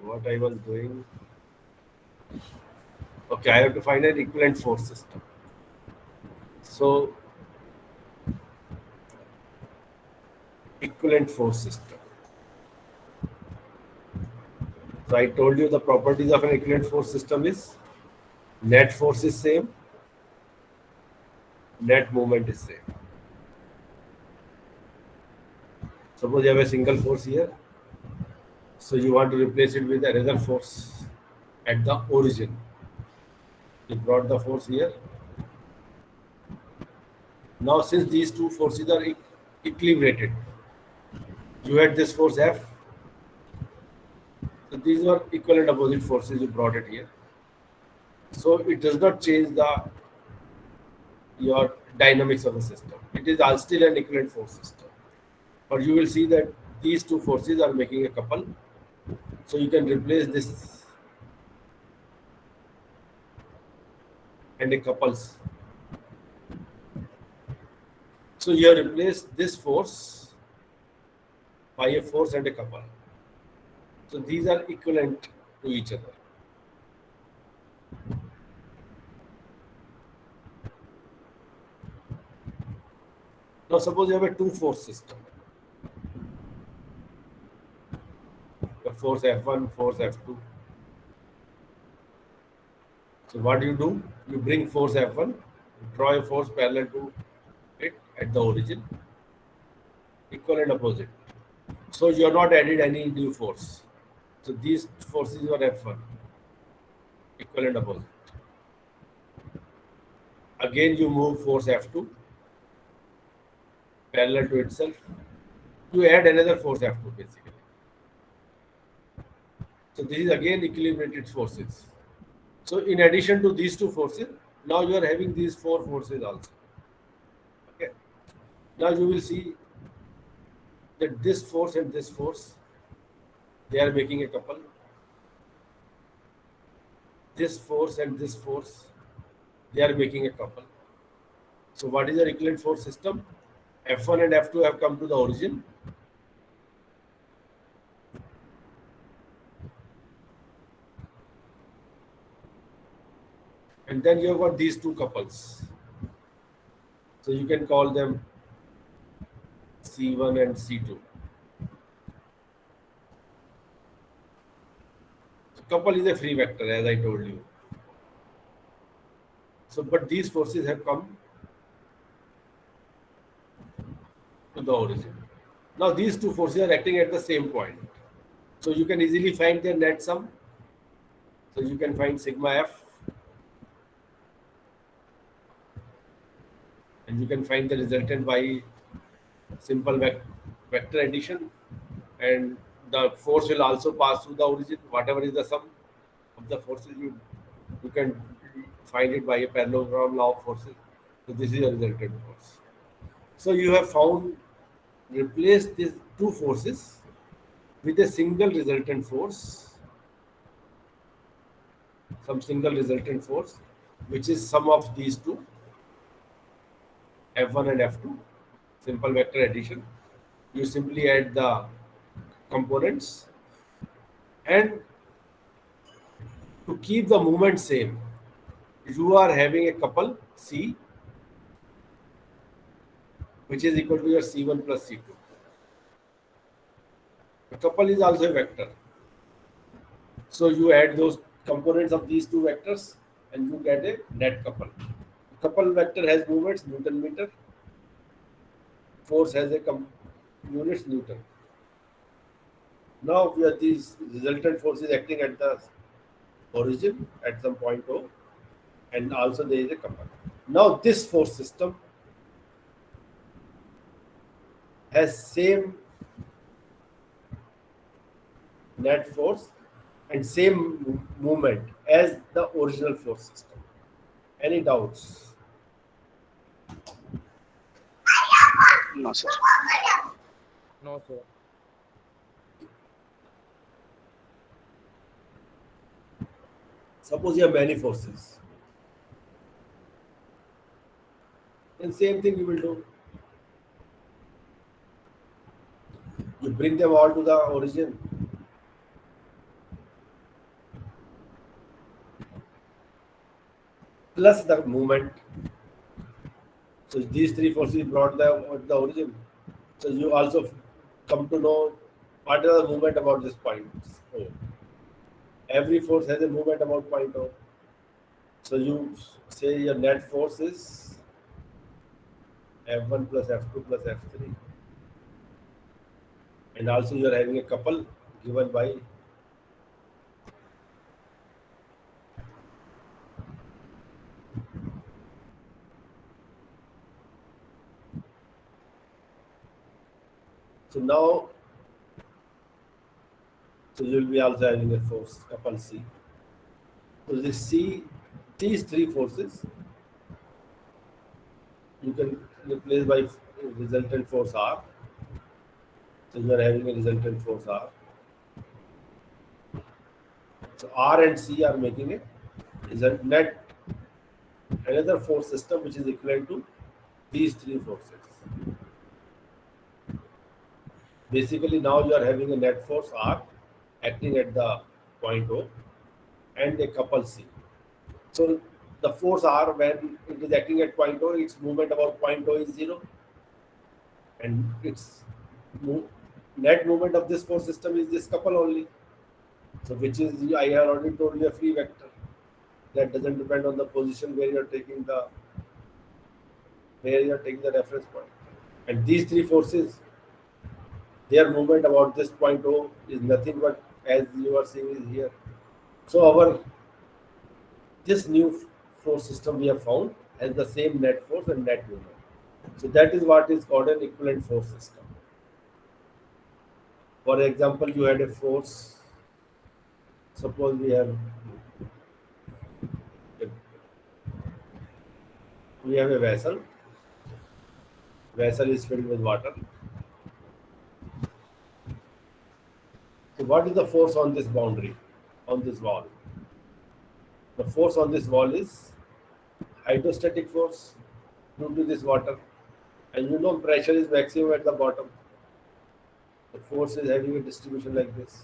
What I was doing, okay, I have to find an equivalent force system. So equivalent force system. So I told you the properties of an equivalent force system is net force is same, net moment is same. Suppose you have a single force here, so you want to replace it with another force at the origin. You brought the force here. Now since these two forces are equilibrated, you had this force F. So these are equal and opposite forces, you brought it here. So it does not change your dynamics of the system. It is all still an equivalent force system. But you will see that these two forces are making a couple. So you can replace this and a couples. So you have replaced this force by a force and a couple. So these are equivalent to each other. Now suppose you have a two force system. The force F1, force F2. So what do? You bring force F1, draw a force parallel to it at the origin, equal and opposite. So you have not added any new force. So these forces are F1, equal and opposite. Again you move force F2 parallel to itself. You add another force F2 basically. So this is again equilibrated forces. So in addition to these two forces, now you are having these four forces also. Okay. Now you will see that this force and this force, they are making a couple. This force and this force, they are making a couple. So what is the equivalent force system? F1 and F2 have come to the origin. And then you have got these two couples. So you can call them C1 and C2. So couple is a free vector, as I told you. So, but these forces have come to the origin. Now these two forces are acting at the same point. So you can easily find their net sum. So you can find sigma F. And you can find the resultant by simple vector addition, and the force will also pass through the origin. Whatever is the sum of the forces, you can find it by a parallelogram law of forces. So this is a resultant force. So you have found, replaced these two forces with a single resultant force, some single resultant force, which is sum of these two, F1 and F2, simple vector addition. You simply add the components, and to keep the movement same, you are having a couple C, which is equal to your C1 plus C2. A couple is also a vector. So you add those components of these two vectors and you get a net couple. Couple vector has moments Newton meter. Force has a units Newton. Now we have these resultant forces acting at the origin at some point O, and also there is a couple. Now this force system has same net force and same movement as the original force system. Any doubts? No, sir. No, sir. Suppose you have many forces. Then same thing you will do. You bring them all to the origin. Plus the movement. So these three forces brought them at the origin. So you also come to know what is the movement about this point. O. Every force has a movement about point O. So you say your net force is F1 plus F2 plus F3. And also you are having a couple given by so now so you will be also having a force couple C. So this C, these three forces you can replace by resultant force R. So you are having a resultant force R. So R and C are making a result net another force system which is equivalent to these three forces. Basically now you are having a net force R acting at the point O and a couple C. So the force R when it is acting at point O, its movement about point O is 0 and its net movement of this force system is this couple only. So which is I have already told you a free vector that doesn't depend on the position where you are taking the reference point. And these three forces, their movement about this point O is nothing but as you are seeing is here. So our this new force system we have found has the same net force and net movement. So that is what is called an equivalent force system. For example, you had a force. Suppose we have a vessel. Vessel is filled with water. So what is the force on this boundary, on this wall? The force on this wall is hydrostatic force due to this water. And you know pressure is maximum at the bottom. The force is having a distribution like this.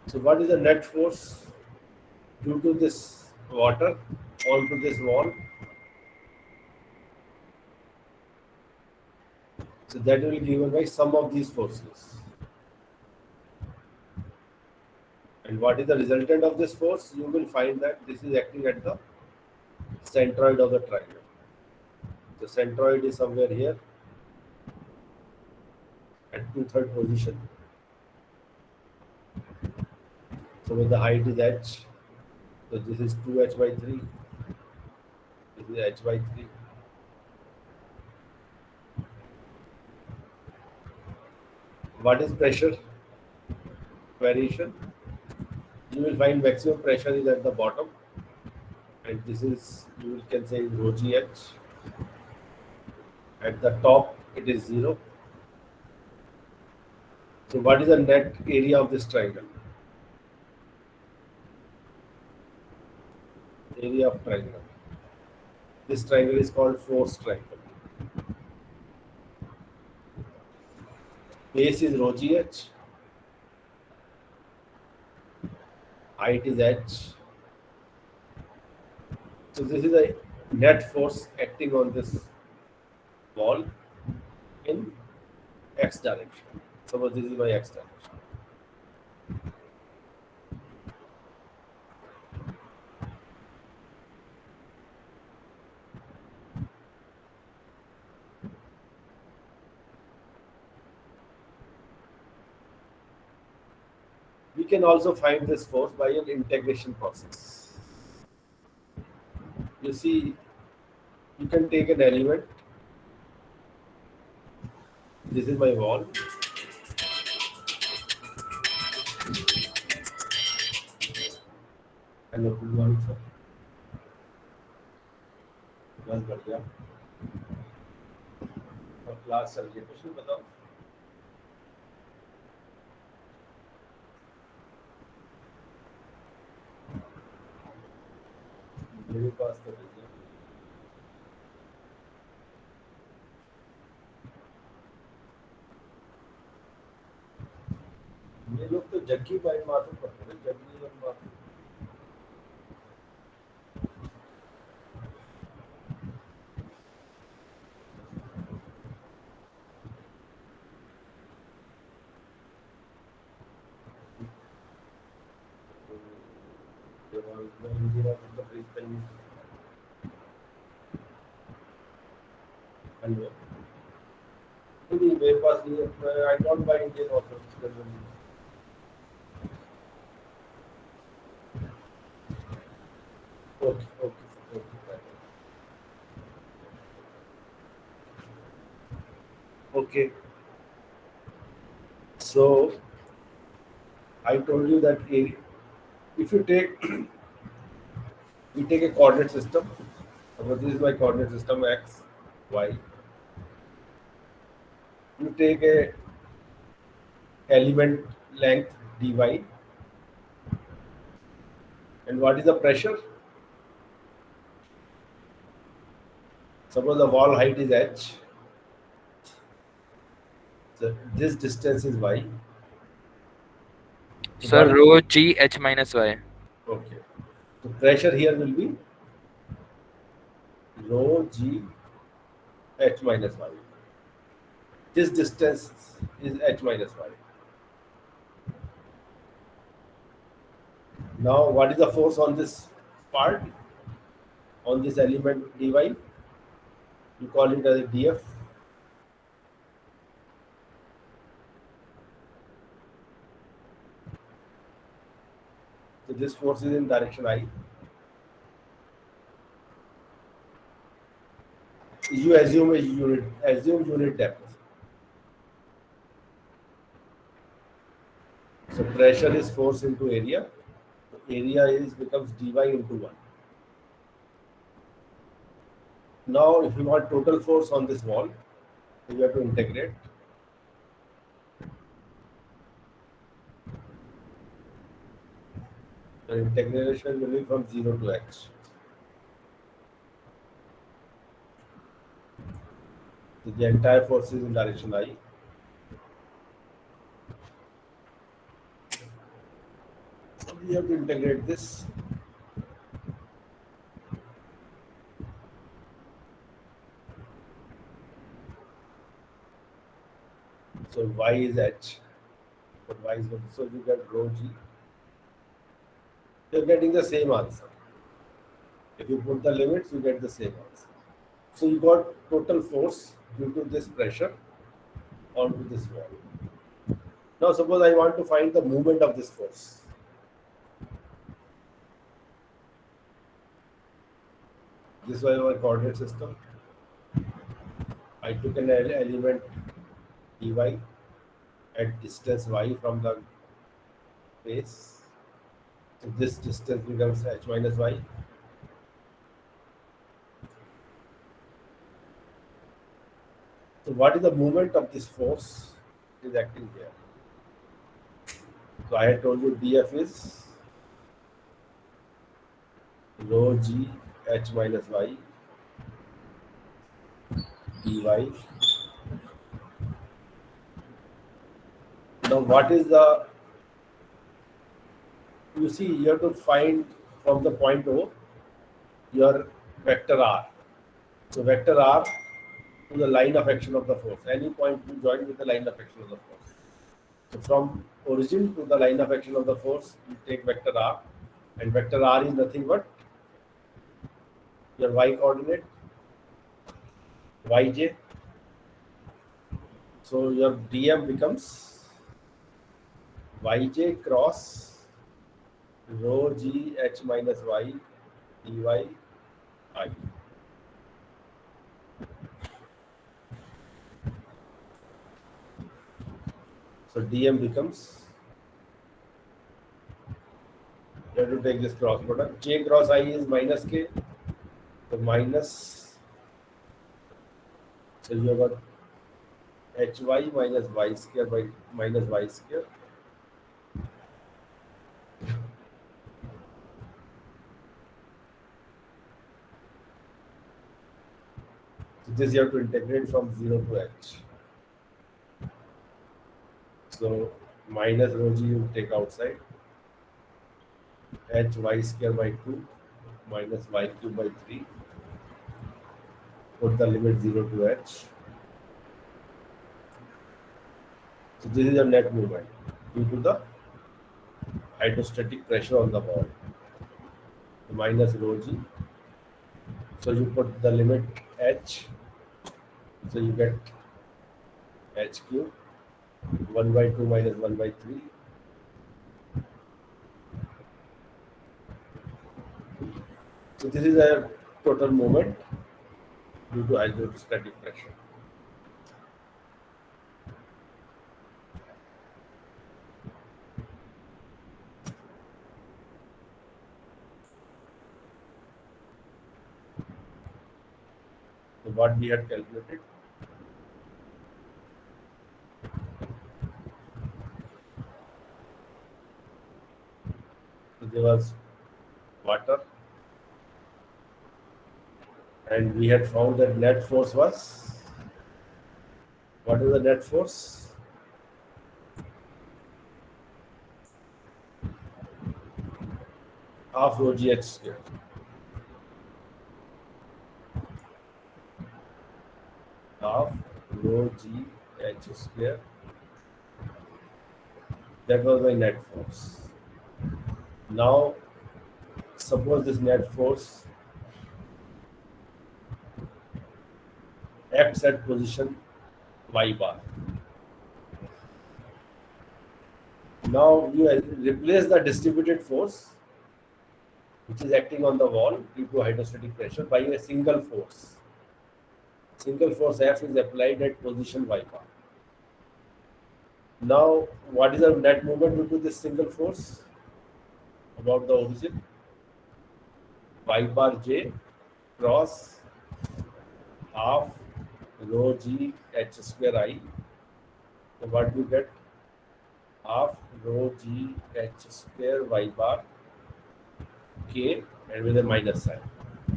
So what is the net force due to this water onto this wall? So that will be given by sum of these forces. And what is the resultant of this force? You will find that this is acting at the centroid of the triangle. The centroid is somewhere here at 2/3 position. So with the height is h, so this is 2h by 3. This is h by 3. What is pressure variation? You will find maximum pressure is at the bottom, and this is you can say rho gh. At the top, it is 0. So what is the net area of this triangle? Area of triangle. This triangle is called force triangle. Base is rho gh. Height is h. So this is a net force acting on this wall in x direction. Suppose this is my x direction. We can also find this force by an integration process. You see, you can take an element. This is my wall. Hello, good morning, sir. बस बढ़िया और class चल रही है question बताओ मेरे पास तो नहीं है ये लोग तो जग्गी बाई मातम पढ़ते हैं जग्गी और मातम हेलो नहीं मेरे पास नहीं है I don't by Indian author okay okay okay so I told you that if you take we take a coordinate system. So this is my coordinate system x, y. You take a element length dy, and what is the pressure? Suppose the wall height is h. So this distance is y. So Sir, what is- rho g h minus y. Okay. So pressure here will be rho g h minus y. This distance is h minus y. Now, what is the force on this part, on this element dy? You call it as a df. So this force is in direction I. You assume unit depth. So pressure is force into area. Area is becomes dy into 1. Now, if you want total force on this wall, you have to integrate. The integration will be from 0 to h. So the entire force is in direction I. So we have to integrate this. So y is h. But y is so you get rho g. You're getting the same answer. If you put the limits, you get the same answer. So you got total force due to this pressure onto this wall. Now suppose I want to find the movement of this force. This was our coordinate system. I took an element dy at distance y from the base. So this distance becomes h minus y. So what is the movement of this force is acting here? So I had told you df is rho g h minus y dy. Now what is the, you see you have to find from the point O your vector r. So vector r to the line of action of the force. Any point you join with the line of action of the force. So from origin to the line of action of the force, you take vector r, and vector r is nothing but your y coordinate, yj. So your dm becomes yj cross rho g h minus y dy I. So dm becomes, you have to take this cross product. J cross I is minus k. So minus, so you have got hy minus y square by minus y square. So this you have to integrate from 0 to h. So minus rho g you take outside. H y square by 2 minus y cube by 3. Put the limit 0 to h. So this is your net movement due to the hydrostatic pressure on the wall. Minus rho g. So you put the limit h. So you get h cube 1 by 2 minus 1 by 3. So this is a total moment due to hydrostatic pressure. So what we had calculated, so there was water, and we had found that net force was, what is the net force? Half rho g h square. Half rho g h square. That was my net force. Now, suppose this net force acts at position y bar. Now you replace the distributed force which is acting on the wall due to hydrostatic pressure by a single force. Single force F is applied at position y bar. Now, what is the net movement due to this single force about the origin? Y bar j cross half rho g h square I. So what do you get? Half rho g h square y bar k, and with a minus sign.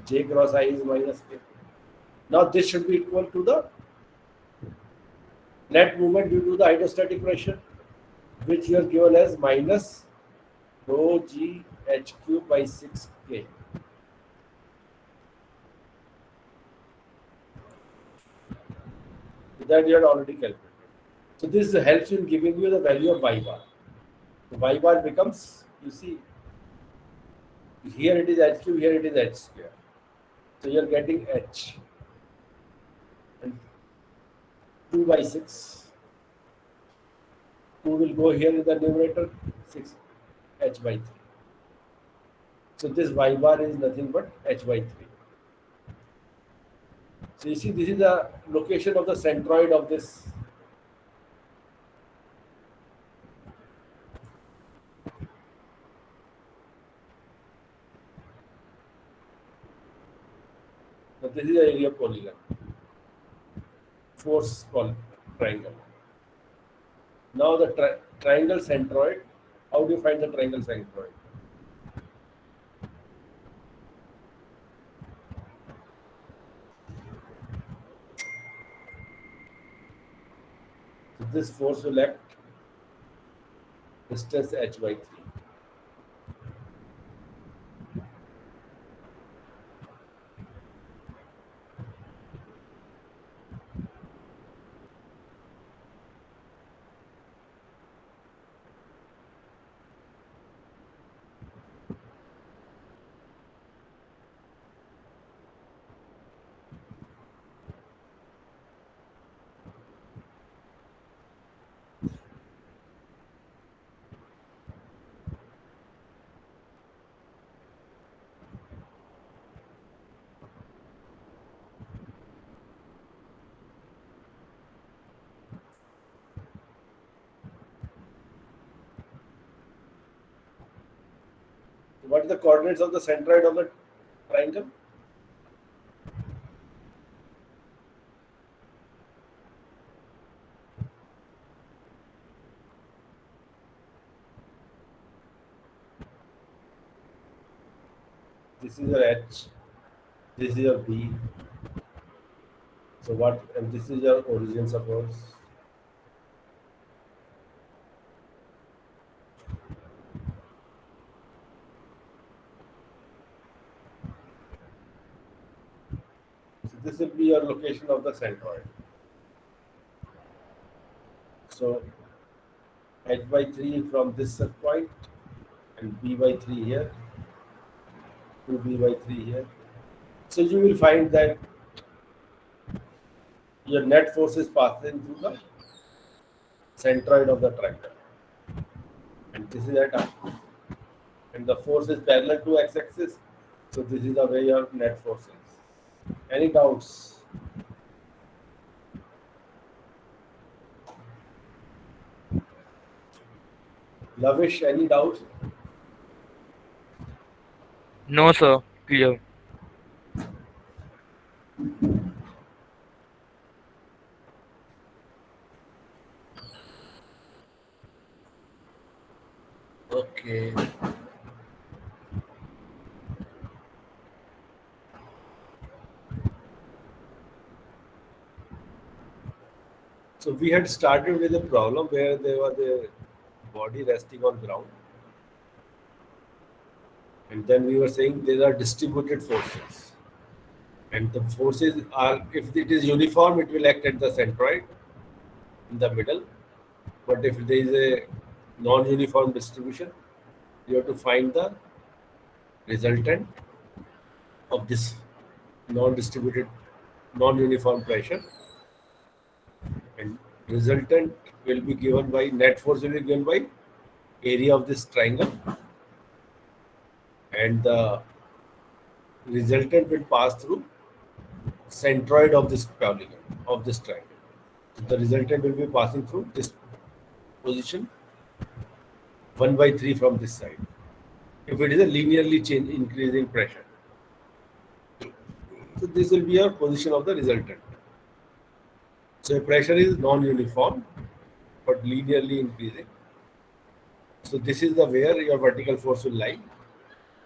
J cross I is minus k. Now this should be equal to the net movement due to the hydrostatic pressure, which you are given as minus rho g h cube by 6k. That you had already calculated. So this helps in giving you the value of y bar. So y bar becomes, you see, here it is h cube, here it is h square. So you are getting h, and 2 by 6. 2 will go here in the numerator, 6 h by 3. So this y bar is nothing but h by 3. So you see, this is the location of the centroid of this. So this is the area polygon, force triangle. Now the triangle centroid. How do you find the triangle centroid? So this force will act distance h by 3. What are the coordinates of the centroid of the triangle? This is your H, this is your B. So what, and this is your origin, suppose. So this will be your location of the centroid. So H by 3 from this set point and B by 3 here, 2B by 3 here. So you will find that your net force is passing through the centroid of the triangle. And this is at up. And the force is parallel to x-axis. So this is the way your net force is. Any doubts? Lavish, any doubts? No, sir. Clear. Okay. So we had started with a problem where there was a body resting on ground. And then we were saying there are distributed forces. And the forces are, if it is uniform, it will act at the centroid in the middle. But if there is a non-uniform distribution, you have to find the resultant of this non-distributed, non-uniform pressure. And resultant will be given by, net force will be given by area of this triangle. And the resultant will pass through centroid of this polygon, of this triangle. So the resultant will be passing through this position 1 by 3 from this side. If it is a linearly change increasing pressure. So this will be your position of the resultant. So pressure is non-uniform but linearly increasing. So this is the where your vertical force will lie.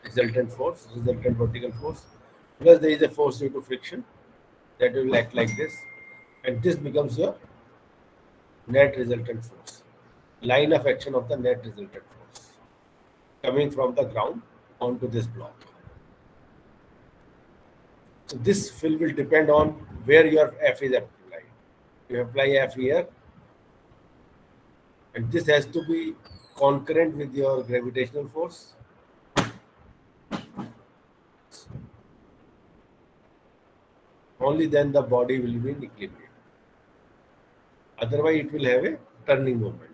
Resultant vertical force. Plus there is a force due to friction that will act like this. And this becomes your net resultant force. Line of action of the net resultant force coming from the ground onto this block. So this fill will depend on where your F is applied. You apply F here, and this has to be concurrent with your gravitational force. Only then the body will be in equilibrium. Otherwise, it will have a turning moment.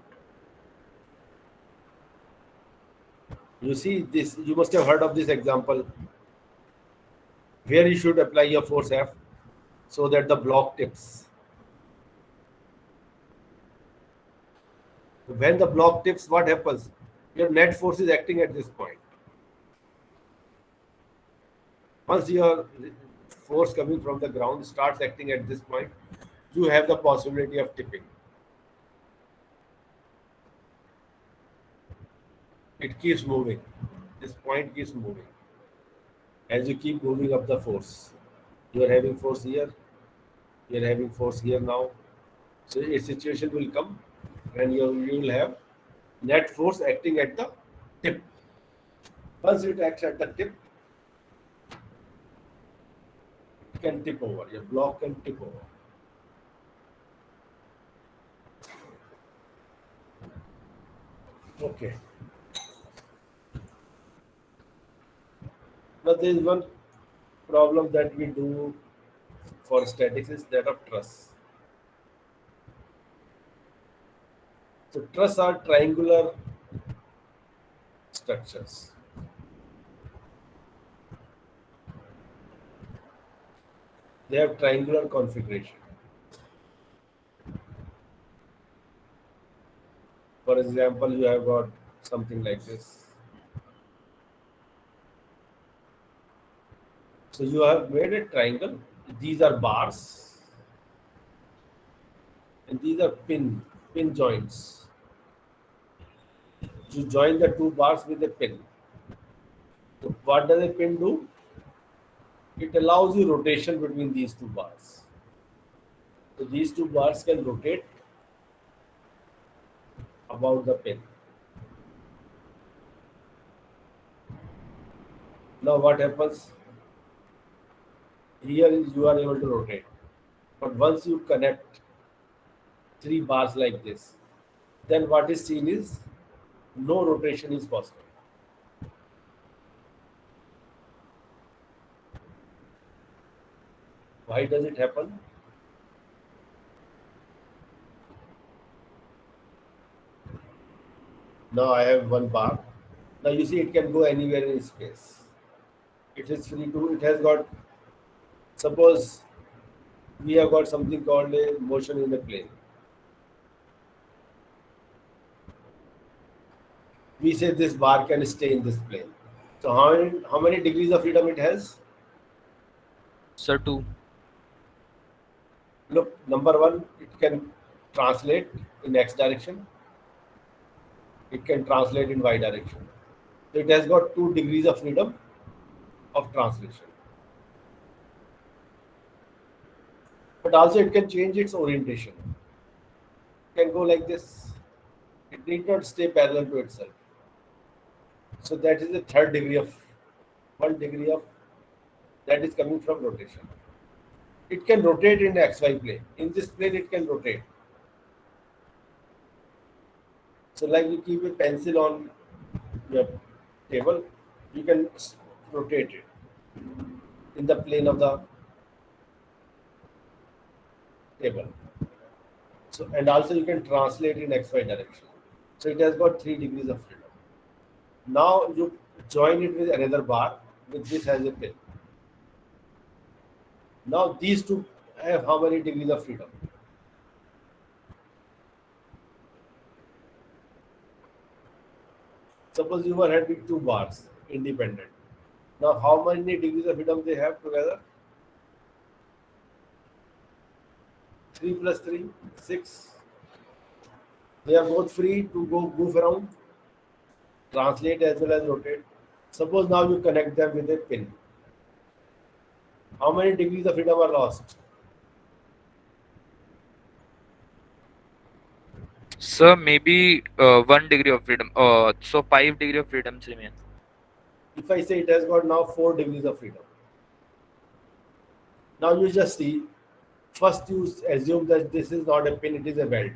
You see this, you must have heard of this example where you should apply your force F so that the block tips. When the block tips, what happens? Your net force is acting at this point. Once your force coming from the ground starts acting at this point, you have the possibility of tipping. It keeps moving. This point keeps moving. As you keep moving up the force, you are having force here, you are having force here now. So a situation will come when you will have net force acting at the tip. Once it acts at the tip, it can tip over. Your block can tip over. Okay. Now there is one problem that we do for statics is that of truss. So truss are triangular structures. They have triangular configuration. For example, you have got something like this. So you have made a triangle. These are bars, and these are pin joints. You join the two bars with a pin. So what does a pin do? It allows you rotation between these two bars. So these two bars can rotate about the pin. Now what happens? Here is you are able to rotate. But once you connect three bars like this, then what is seen is no rotation is possible. Why does it happen? Now I have one bar. Now you see it can go anywhere in space. It is free to, it has got, suppose we have got something called a motion in the plane. We say this bar can stay in this plane. So how many degrees of freedom it has? Sir, 2. Look, number one, it can translate in x direction. It can translate in y direction. So it has got 2 degrees of freedom of translation. But also it can change its orientation. It can go like this. It need not stay parallel to itself. So that is the third degree of 1 degree of that is coming from rotation. It can rotate in the xy plane. In this plane it can rotate. So like you keep a pencil on your table, you can rotate it in the plane of the table. So and also you can translate in xy direction. So it has got 3 degrees of freedom. Now you join it with another bar with this as a pin. Now these two have how many degrees of freedom? Suppose you were having two bars independent. Now how many degrees of freedom they have together? 3 plus 3, 6. They are both free to go goof around, translate as well as rotate. Suppose now you connect them with a pin. How many degrees of freedom are lost? Sir, maybe 1 degree of freedom. So 5 degree of freedoms remain. If I say it has got now 4 degrees of freedom. Now you just see, first you assume that this is not a pin, it is a belt.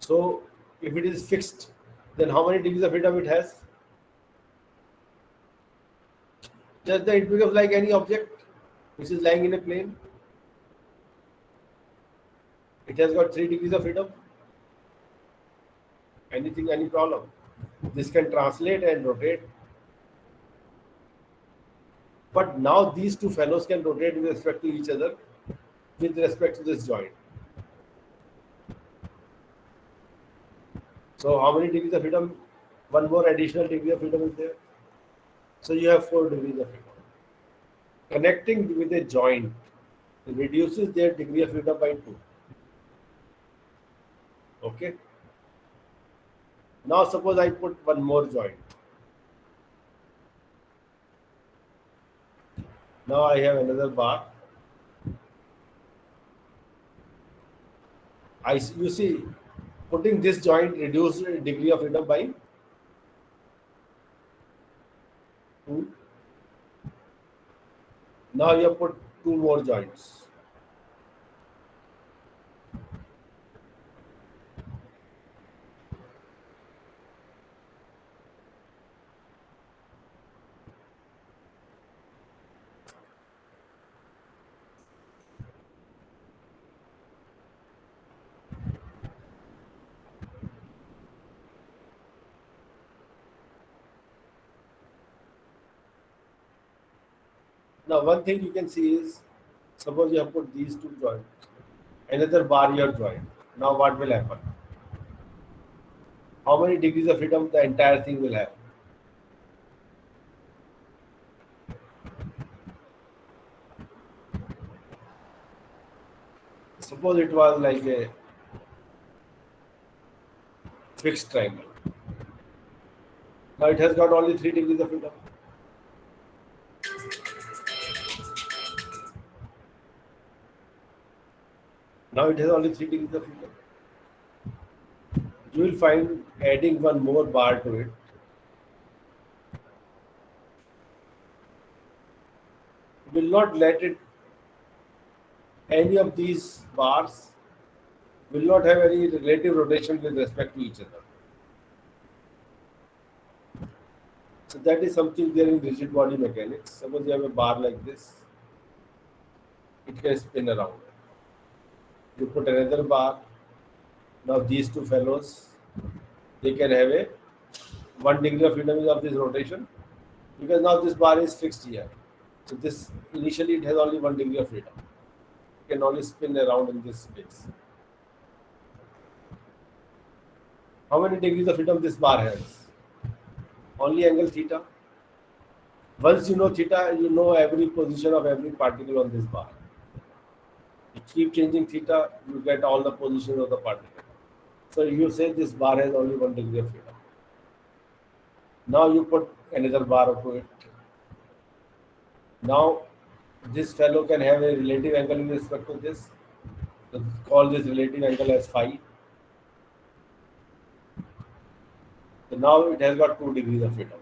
So if it is fixed, then how many degrees of freedom it has? Just that it becomes like any object which is lying in a plane. It has got 3 degrees of freedom. Anything, any problem? This can translate and rotate. But now these two fellows can rotate with respect to each other with respect to this joint. So how many degrees of freedom? One more additional degree of freedom is there. So you have 4 degrees of freedom. Connecting with a joint reduces their degree of freedom by 2. Okay. Now suppose I put one more joint. Now I have another bar. You see, putting this joint reduces degree of freedom by 2. Now you have put 2 more joints. Now one thing you can see is, suppose you have put these two joints, another bar you have joined. Now what will happen? How many degrees of freedom the entire thing will have? Suppose it was like a fixed triangle. Now it has got only 3 degrees of freedom. Now it has only 3 degrees of freedom. You will find adding one more bar to it will not let it, any of these bars will not have any relative rotation with respect to each other. So that is something there in rigid body mechanics. Suppose you have a bar like this, it can spin around. You put another bar. Now these two fellows, they can have a 1 degree of freedom of this rotation, because now this bar is fixed here. So this initially it has only 1 degree of freedom. It can only spin around in this space. How many degrees of freedom this bar has? Only angle theta. Once you know theta, you know every position of every particle on this bar. You keep changing theta, you get all the positions of the particle. So you say this bar has only 1 degree of freedom. Now you put another bar to it. Now this fellow can have a relative angle with respect to this. So call this relative angle as phi. So now it has got 2 degrees of freedom.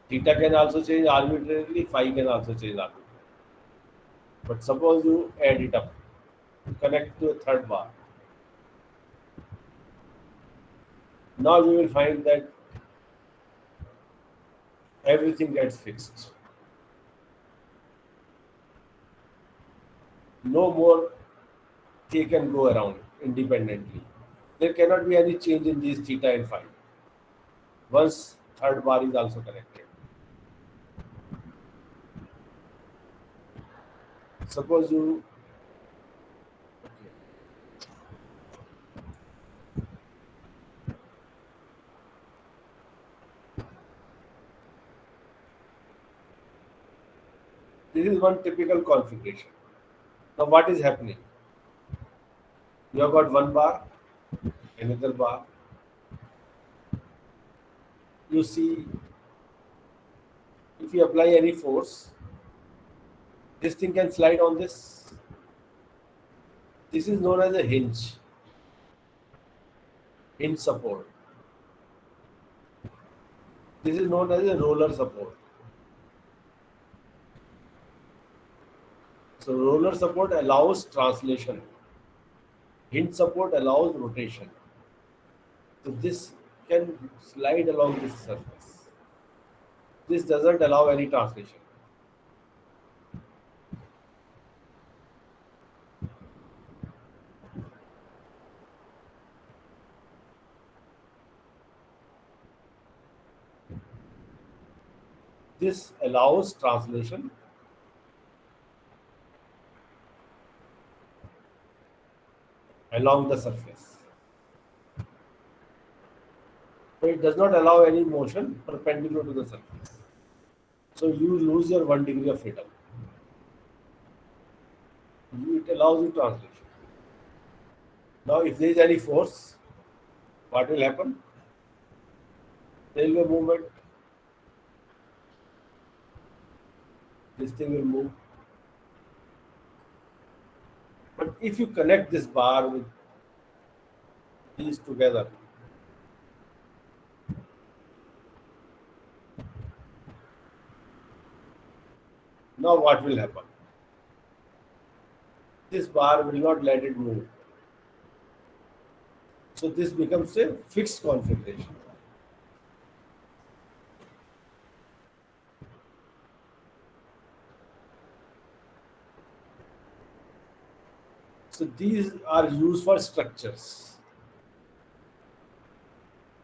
Theta can also change arbitrarily, phi can also change arbitrarily. But suppose you add it up, connect to a third bar. Now you will find that everything gets fixed. No more they can go around independently. There cannot be any change in these theta and phi once third bar is also connected. Suppose you this is one typical configuration. Now what is happening? You have got one bar, another bar. You see, if you apply any force, this thing can slide on this. This is known as a hinge support. This is known as a roller support. So roller support allows translation. Hinge support allows rotation. So this can slide along this surface. This doesn't allow any translation. This allows translation along the surface. But it does not allow any motion perpendicular to the surface. So you lose your 1 degree of freedom. It allows you translation. Now if there is any force, what will happen? There will be a movement. This thing will move. But if you connect this bar with these together, now what will happen? This bar will not let it move. So this becomes a fixed configuration. So these are used for structures.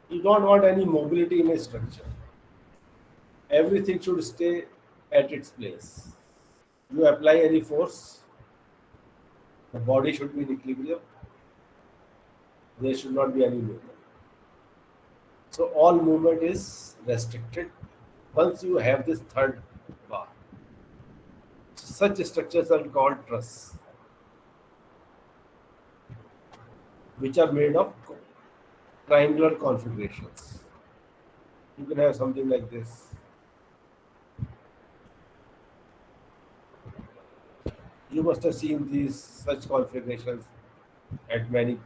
You don't want any mobility in a structure. Everything should stay at its place. You apply any force, the body should be in equilibrium. There should not be any movement. So all movement is restricted once you have this third bar. So such structures are called truss. which are made of triangular configurations. You can have something like this. You must have seen these such configurations at many.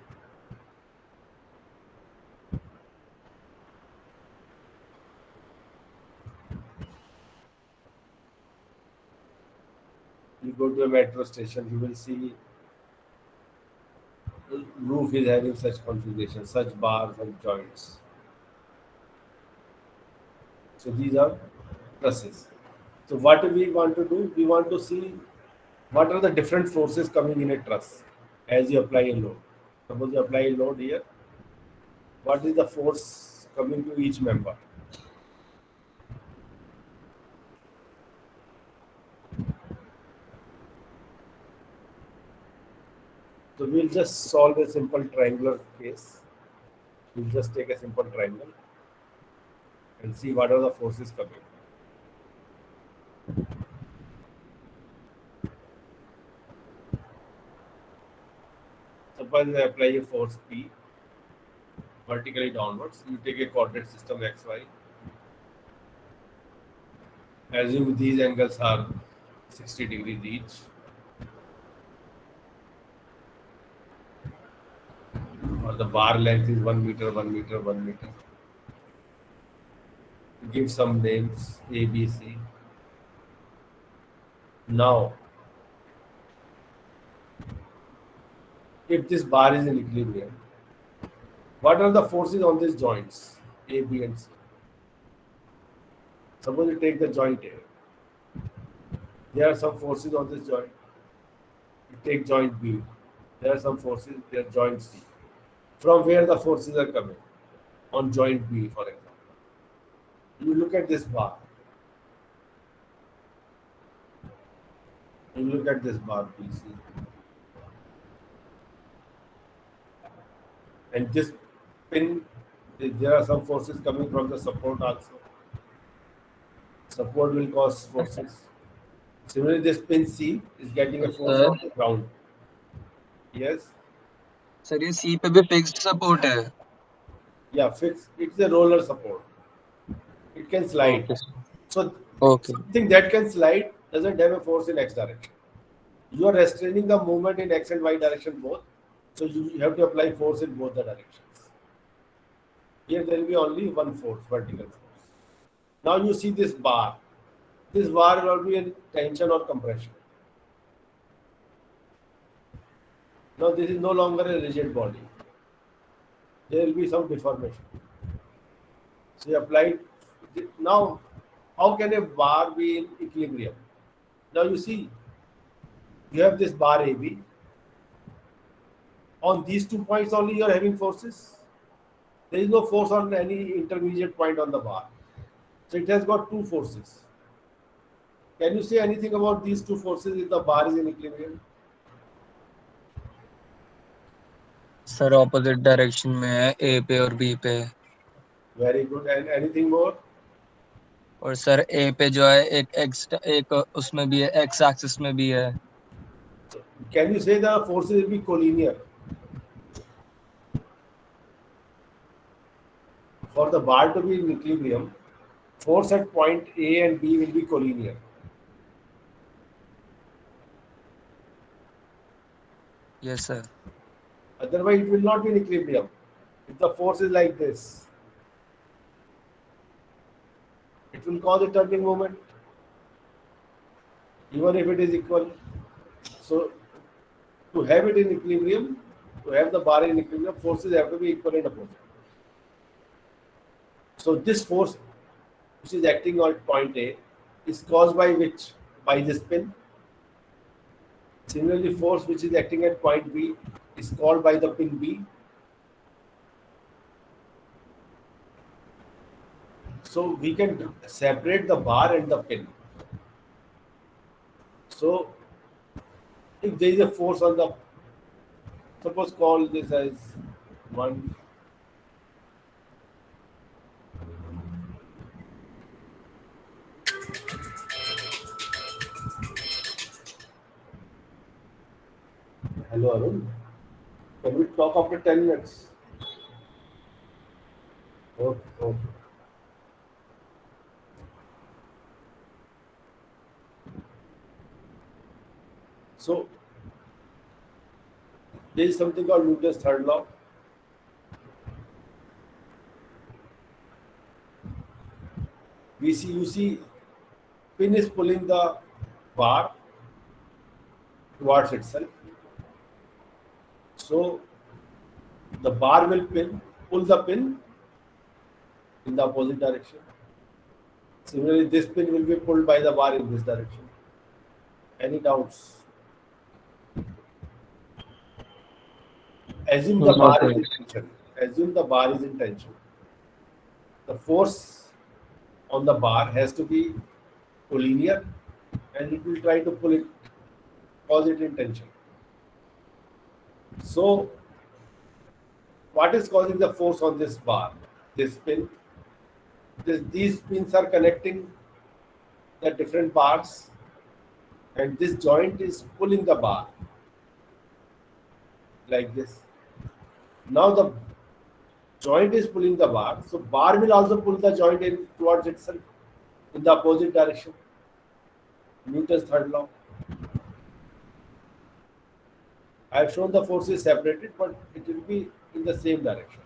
You go to a metro station, you will see the roof is having such configurations, such bars and joints. So these are trusses. So what we want to do, we want to see what are the different forces coming in a truss as you apply a load. Suppose you apply a load here, what is the force coming to each member? So we'll just solve a simple triangular case. We'll just take a simple triangle and see what are the forces coming. Suppose I apply a force P vertically downwards. You take a coordinate system XY. Assume these angles are 60 degrees each. Or the bar length is 1 meter, 1 meter, 1 meter. Give some names A, B, C. Now, if this bar is in equilibrium, what are the forces on these joints A, B, and C? Suppose you take the joint A. There are some forces on this joint. You take joint B. There are some forces, there are joint C. From where the forces are coming? On joint B, for example. You look at this bar. You look at this bar BC. And this pin, there are some forces coming from the support also. Support will cause forces. Similarly, this pin C is getting a force sir from the ground. Yes? Sir ये सी पे भी fixed support है. Yeah, fixed. It's a roller support. It can slide. Okay sir. So okay. something that can slide doesn't have a force in x direction. You are restraining the movement in x and y direction both. So you have to apply force in both the directions. Here there will be only one force, vertical force. Now you see this bar. This bar will be in tension or compression. Now this is no longer a rigid body. There will be some deformation. So you applied. Now, how can a bar be in equilibrium? Now you see, you have this bar AB. On these 2 points only you are having forces. There is no force on any intermediate point on the bar. So it has got two forces. Can you say anything about these two forces if the bar is in equilibrium? Sir opposite direction में है ए पे और B पे. Very good. And anything more? और sir ए पे जो है एक उसमें भी है, एक्स एक्सिस में भी है. Can you say the forces will be collinear? For the bar to be in equilibrium, force at point A and B will be collinear. Yes sir. Otherwise, it will not be in equilibrium. If the force is like this, it will cause a turning moment, even if it is equal. So, to have it in equilibrium, to have the bar in equilibrium, forces have to be equal and opposite. So, this force which is acting on point A is caused by which? By this pin. Similarly, force which is acting at point B is called by the pin B. So we can separate the bar and the pin. So if there is a force on the, suppose call this as 1. Hello Arun. Can we talk after 10 minutes? Okay. Okay. So there is something called Newton's third law. You see, pin is pulling the bar towards itself. So the bar will pull the pin in the opposite direction. Similarly, this pin will be pulled by the bar in this direction. Any doubts? Assume the No, bar is sir. in tension. Assume the bar is in tension. The force on the bar has to be collinear, and it will try to pull it, cause it in tension. So, what is causing the force on this bar? This pin. These pins are connecting the different bars, and this joint is pulling the bar like this. Now the joint is pulling the bar, so bar will also pull the joint in towards itself in the opposite direction. Newton's third law. I have shown the forces separated, but it will be in the same direction.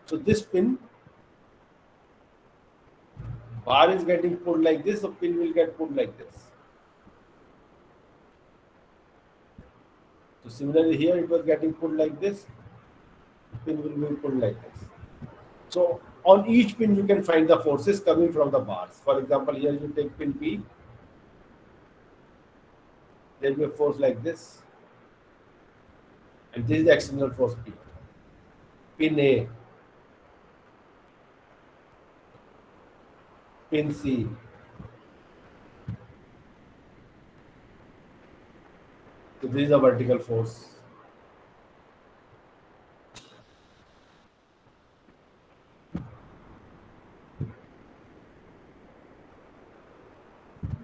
So this pin, bar is getting pulled like this, so pin will get pulled like this. So similarly here it was getting pulled like this, pin will be pulled like this. So on each pin you can find the forces coming from the bars. For example, here you take pin P, there will be a force like this, and this is the external force P. Pin A, pin C, so this is a vertical force.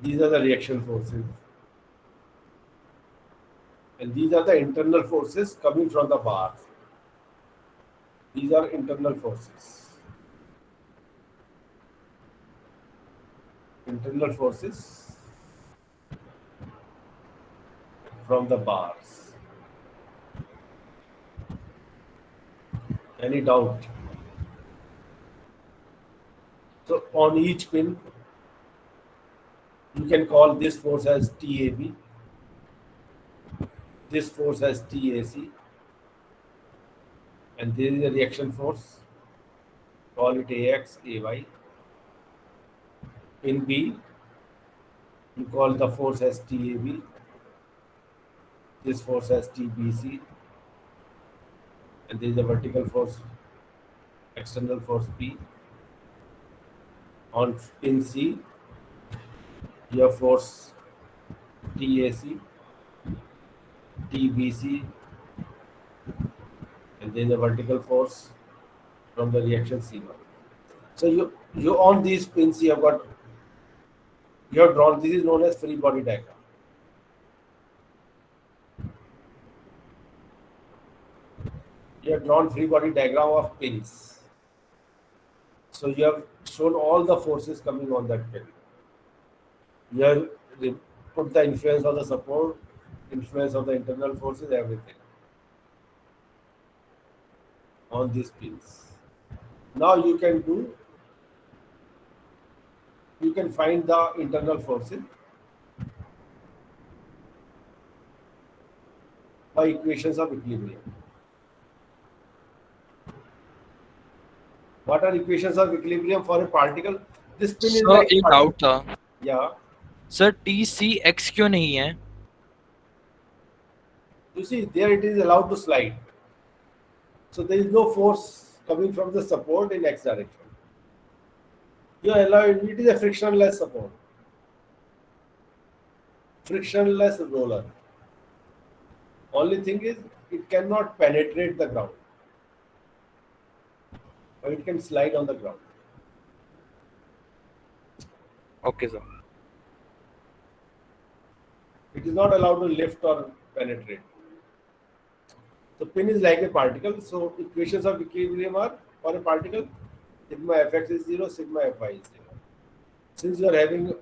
These are the reaction forces. And these are the internal forces coming from the bars. These are internal forces. Internal forces from the bars. Any doubt? So on each pin, you can call this force as TAB, this force as TAC, and there is a reaction force, call it AX, AY. In B, you call the force as TAB, this force as TBC, and there is a vertical force, external force P. On pin C, you have force TAC, TBC, and there is a vertical force from the reaction C1. So you on these pins you have drawn, this is known as free body diagram. You have drawn free body diagram of pins. So you have shown all the forces coming on that pin. You have put the influence of the support, influence of the internal forces, everything on these pins. Now you can find the internal forces by equations of equilibrium. What are equations of equilibrium for a particle? This pin is sir like एक particle. Doubt था Yeah. Sir T C X क्यों नहीं है You see, there it is allowed to slide. So there is no force coming from the support in x direction. You allow it is a frictionless support. Frictionless roller. Only thing is it cannot penetrate the ground. But it can slide on the ground. Okay sir It is not allowed to lift or penetrate. So pin is like a particle. So equations of equilibrium are for a particle, sigma fx is 0, sigma fy is 0. Since you are having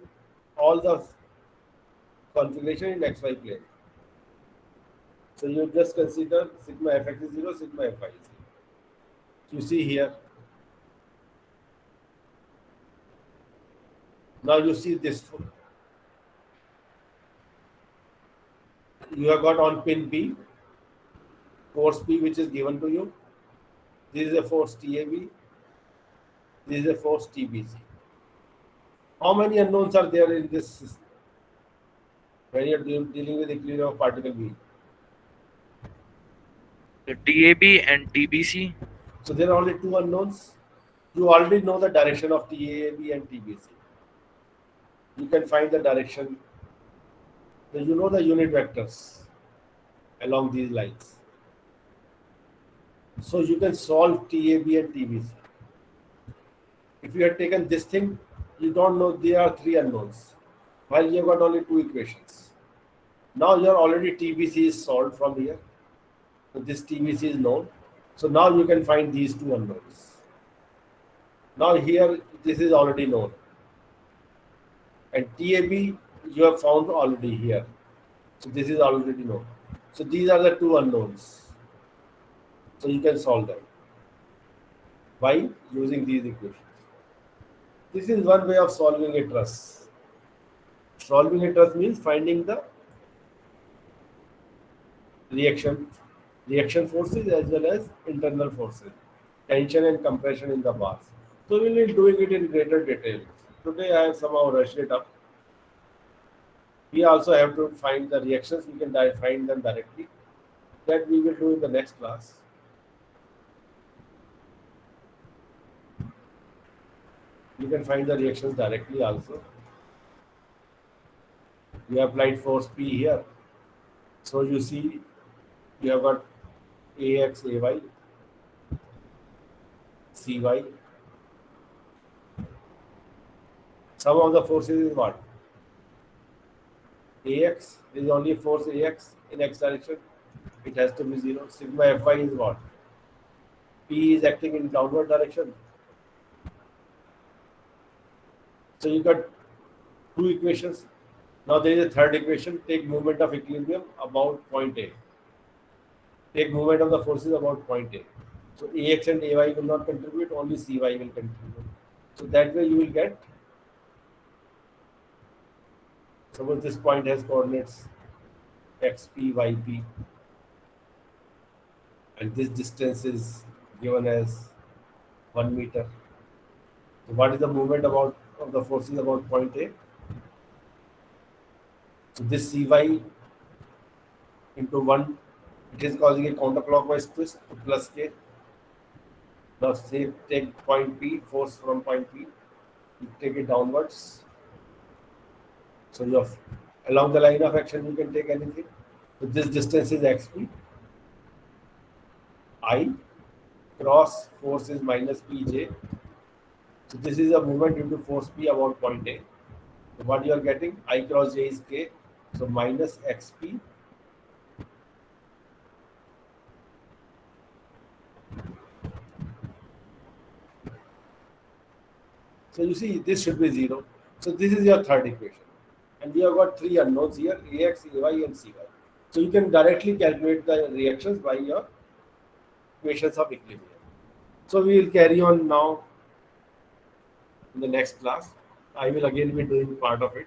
all the configuration in xy plane, so you just consider sigma fx is 0, sigma fy is 0. You see here. Now you see this. You have got on pin P, force P which is given to you. This is a force TAB. This is a force TBC. How many unknowns are there in this system when you are dealing with equilibrium of particle B? The TAB and TBC. So there are only two unknowns. You already know the direction of TAB and TBC. You can find the direction. So you know the unit vectors along these lines. So you can solve TAB and TBC. If you had taken this thing, you don't know there are three unknowns. While you have got only two equations. Now your already TBC is solved from here. So this TBC is known. So now you can find these two unknowns. Now here this is already known. And TAB you have found already here. So this is already known. So these are the two unknowns. So you can solve them by using these equations. This is one way of solving a truss. Solving a truss means finding the reaction forces as well as internal forces, tension and compression in the bars. So we will be doing it in greater detail. Today I have somehow rushed it up. We also have to find the reactions. We can find them directly. That we will do in the next class. You can find the reactions directly also. We applied force P here. So you see you have got AX, AY, CY. Sum of the forces is what? AX is only force AX in X direction. It has to be 0. Sigma Fy is what? P is acting in downward direction. So you got two equations. Now there is a third equation. Take moment of equilibrium about point A. Take moment of the forces about point A. So AX and AY will not contribute, only CY will contribute. So that way you will get, suppose this point has coordinates XP, YP, and this distance is given as 1 meter. So what is the movement about of the forces about point A? So this CY into 1, it is causing a counterclockwise twist to plus K. Now say take point P, force from point P, you take it downwards. So you have, along the line of action you can take anything. So this distance is XP. I cross force is minus PJ. So this is a movement into force P about point A. So what you are getting, I cross J is K. So minus XP so you see this should be 0. So this is your third equation. And we have got three unknowns here, AX, AY and CY. So you can directly calculate the reactions by your equations of equilibrium. So we will carry on now in the next class. I will again be doing part of it.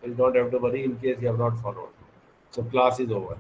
You don't have to worry in case you have not followed. So class is over.